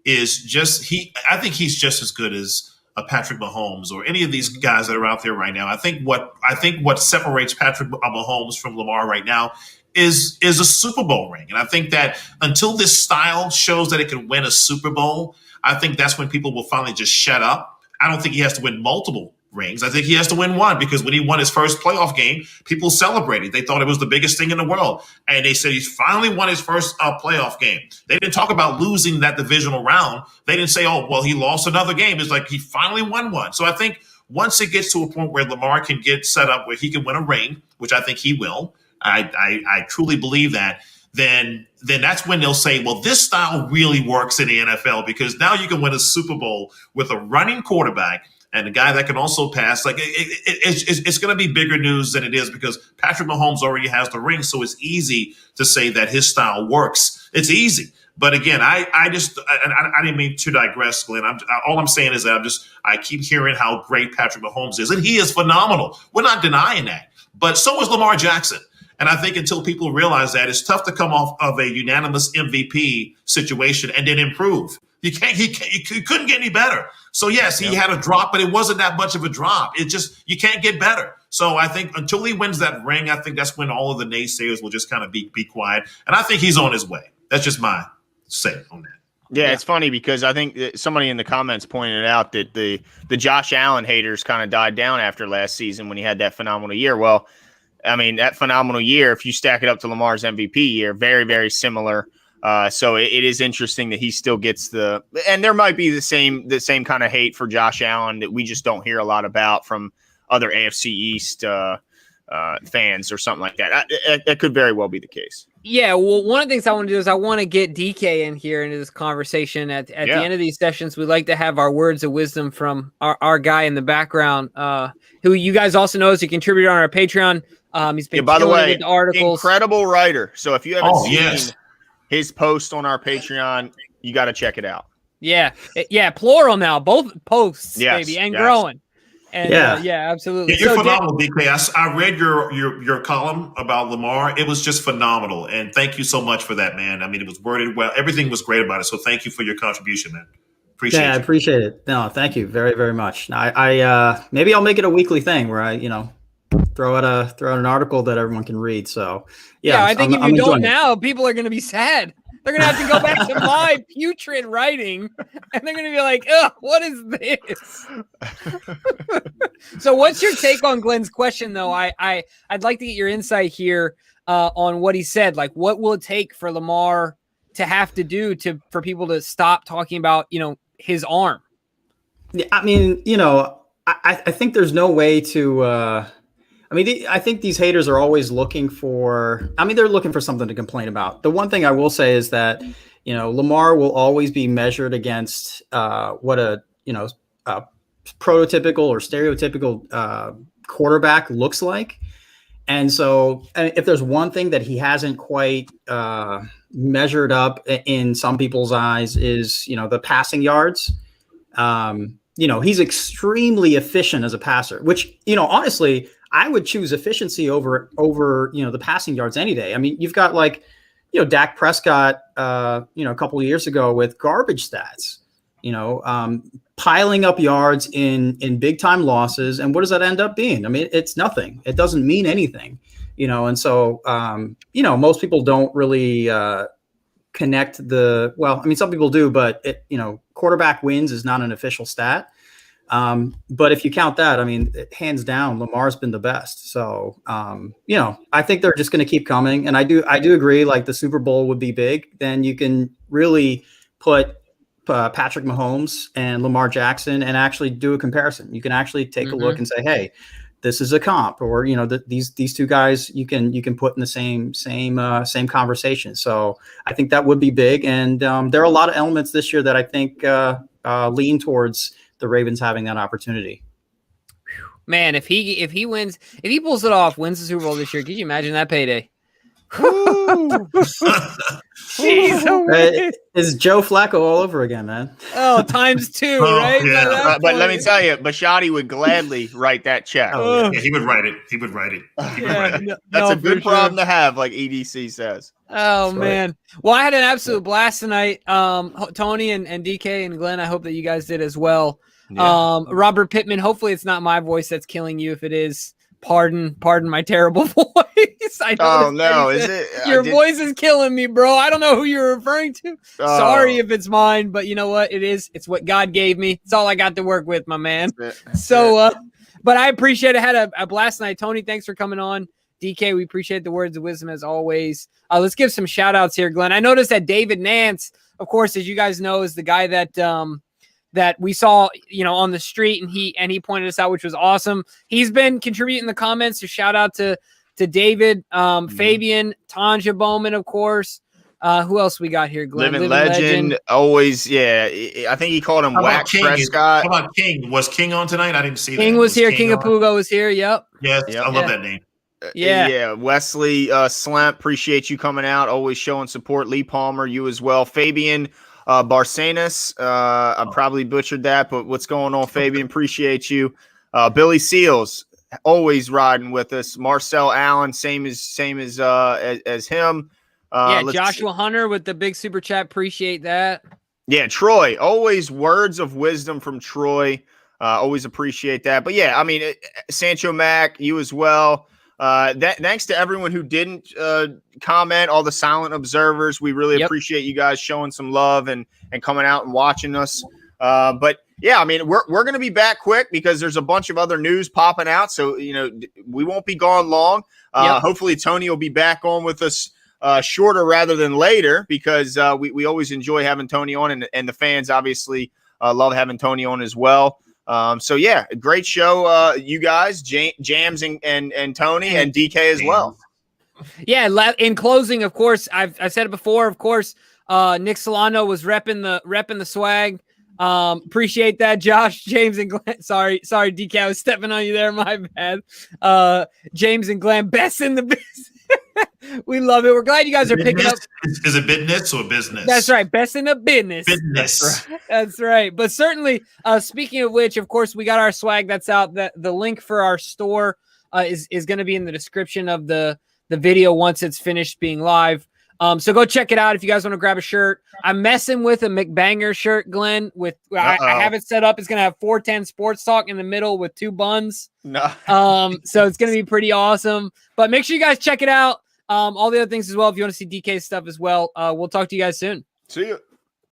is just I think he's just as good as a Patrick Mahomes or any of these guys that are out there right now. I think what separates Patrick Mahomes from Lamar right now is a Super Bowl ring. And I think that until this style shows that it can win a Super Bowl, I think that's when people will finally just shut up. I don't think he has to win multiple rings. I think he has to win one, because when he won his first playoff game, people celebrated. They thought it was the biggest thing in the world. And they said he's finally won his first playoff game. They didn't talk about losing that divisional round. They didn't say, oh, well, he lost another game. It's like he finally won one. So I think once it gets to a point where Lamar can get set up where he can win a ring, which I think he will, I truly believe that, then that's when they'll say, well, this style really works in the NFL, because now you can win a Super Bowl with a running quarterback and a guy that can also pass. Like it's going to be bigger news than it is, because Patrick Mahomes already has the ring. So it's easy to say that his style works. It's easy. But again, I didn't mean to digress, Glenn. All I'm saying is that I keep hearing how great Patrick Mahomes is, and he is phenomenal. We're not denying that. But so is Lamar Jackson. And I think until people realize that, it's tough to come off of a unanimous MVP situation and then improve. He couldn't get any better. So yes, he had a drop, but it wasn't that much of a drop. It just, you can't get better. So I think until he wins that ring, I think that's when all of the naysayers will just kind of be quiet. And I think he's on his way. That's just my say on that. Yeah, it's funny because I think that somebody in the comments pointed out that the Josh Allen haters kind of died down after last season when he had that phenomenal year. Well, I mean, that phenomenal year, if you stack it up to Lamar's MVP year, very, very similar. So it is interesting that he still gets and there might be the same kind of hate for Josh Allen that we just don't hear a lot about from other AFC East fans or something like that. That could very well be the case. Yeah, well, one of the things I want to do is I want to get DK in here into this conversation. At the end of these sessions, we like to have our words of wisdom from our guy in the background, who you guys also know is a contributor on our Patreon. He's been by the way, with articles. Incredible writer. So if you haven't seen his post on our Patreon, you got to check it out. Yeah, plural now, both posts, baby, and growing. And absolutely. You're phenomenal, DK. I read your column about Lamar. It was just phenomenal, and thank you so much for that, man. I mean, it was worded well. Everything was great about it. So thank you for your contribution, man. I appreciate it. No, thank you very, very much. I maybe I'll make it a weekly thing where I throw out an article that everyone can read. So I think if you don't now, people are going to be sad. They're going to have to go back to my putrid writing, and they're going to be like, ugh, what is this? So what's your take on Glenn's question, though? I'd like to get your insight here on what he said. Like, what will it take for Lamar to have to do for people to stop talking about, his arm? Yeah, I mean, I think there's no way to I think these haters are always looking for they're looking for something to complain about. The one thing I will say is that, Lamar will always be measured against what a prototypical or stereotypical quarterback looks like. And so if there's one thing that he hasn't quite measured up in some people's eyes is, the passing yards. He's extremely efficient as a passer, which, honestly, I would choose efficiency over the passing yards any day. I mean, you've got Dak Prescott, a couple of years ago with garbage stats, piling up yards in big time losses. And what does that end up being? I mean, it's nothing. It doesn't mean anything, and so, most people don't really connect some people do, but quarterback wins is not an official stat. But if you count that, hands down, Lamar's been the best. So, I think they're just going to keep coming. And I do agree, like the Super Bowl would be big. Then you can really put Patrick Mahomes and Lamar Jackson and actually do a comparison. You can actually take a look and say, hey, this is a comp, or, these two guys you can put in the same conversation. So I think that would be big. And there are a lot of elements this year that I think lean towards the Ravens having that opportunity. Man, if he wins, if he pulls it off, wins the Super Bowl this year, could you imagine that payday? Jeez, Is Joe Flacco all over again, man? oh, times 2, Oh, right? yeah. By that But let me point. tell you, Bashotti would gladly write that check. Oh, Yeah, he would write it. He would write it. He would Yeah, write it. That's no, a good for problem sure. to have, like EDC says. Oh That's right. man. Well, I had an absolute blast tonight. Tony and DK and Glenn, I hope that you guys did as well. Yeah. Robert Pittman, hopefully it's not my voice that's killing you. If it is, pardon my terrible voice. I Oh noticed no, that you is said, it? your voice is killing me, bro. I don't know who you're referring to. Sorry if it's mine, but you know what? It is. It's what God gave me. It's all I got to work with, my man. So, but I appreciate it. I had a blast night. Tony, thanks for coming on. DK, we appreciate the words of wisdom as always. Let's give some shout outs here, Glenn. I noticed that David Nance, of course, as you guys know, is the guy that that we saw, on the street, and he pointed us out, which was awesome. He's been contributing in the comments. So shout out to David, Fabian, Tanja Bowman, of course. Who else we got here, Glenn? Living legend, always. Yeah, I think he called him Wax Prescott. How about King? Was King on tonight? I didn't see King that. was here. King on? Apugo was here. Yep. Yes, Yep. I love that name. Yeah. Wesley Slemp, appreciate you coming out, always showing support. Lee Palmer, you as well. Fabian Barcenas, I probably butchered that, but what's going on, Fabian? Appreciate you. Billy Seals, always riding with us. Marcel Allen, same as him. Joshua Hunter with the big super chat. Appreciate that. Yeah, Troy, always words of wisdom from Troy. Always appreciate that. But yeah, I mean, Sancho Mac, you as well. Thanks to everyone who didn't comment, all the silent observers. We really appreciate you guys showing some love and coming out and watching us. But yeah, I mean, we're going to be back quick because there's a bunch of other news popping out. So, we won't be gone long. Hopefully Tony will be back on with us shorter rather than later because we always enjoy having Tony on, and the fans obviously love having Tony on as well. So yeah, great show, you guys, Jams and Tony and DK as well. Yeah. In closing, of course, I've said it before. Of course, Nick Solano was repping the swag. Appreciate that, Josh, James, and Glenn. Sorry, DK, I was stepping on you there. My bad. James and Glenn, best in the business. We love it. We're glad you guys are picking up. Is it business or business? That's right. Best in the business. Business. That's right. But certainly, speaking of which, of course, we got our swag that's out. The link for our store is going to be in the description of the video once it's finished being live. So go check it out if you guys want to grab a shirt. I'm messing with a McBanger shirt, Glenn. I have it set up. It's going to have 410 Sports Talk in the middle with 2 buns. No. So it's going to be pretty awesome. But make sure you guys check it out. All the other things as well. If you want to see DK's stuff as well, we'll talk to you guys soon. See you.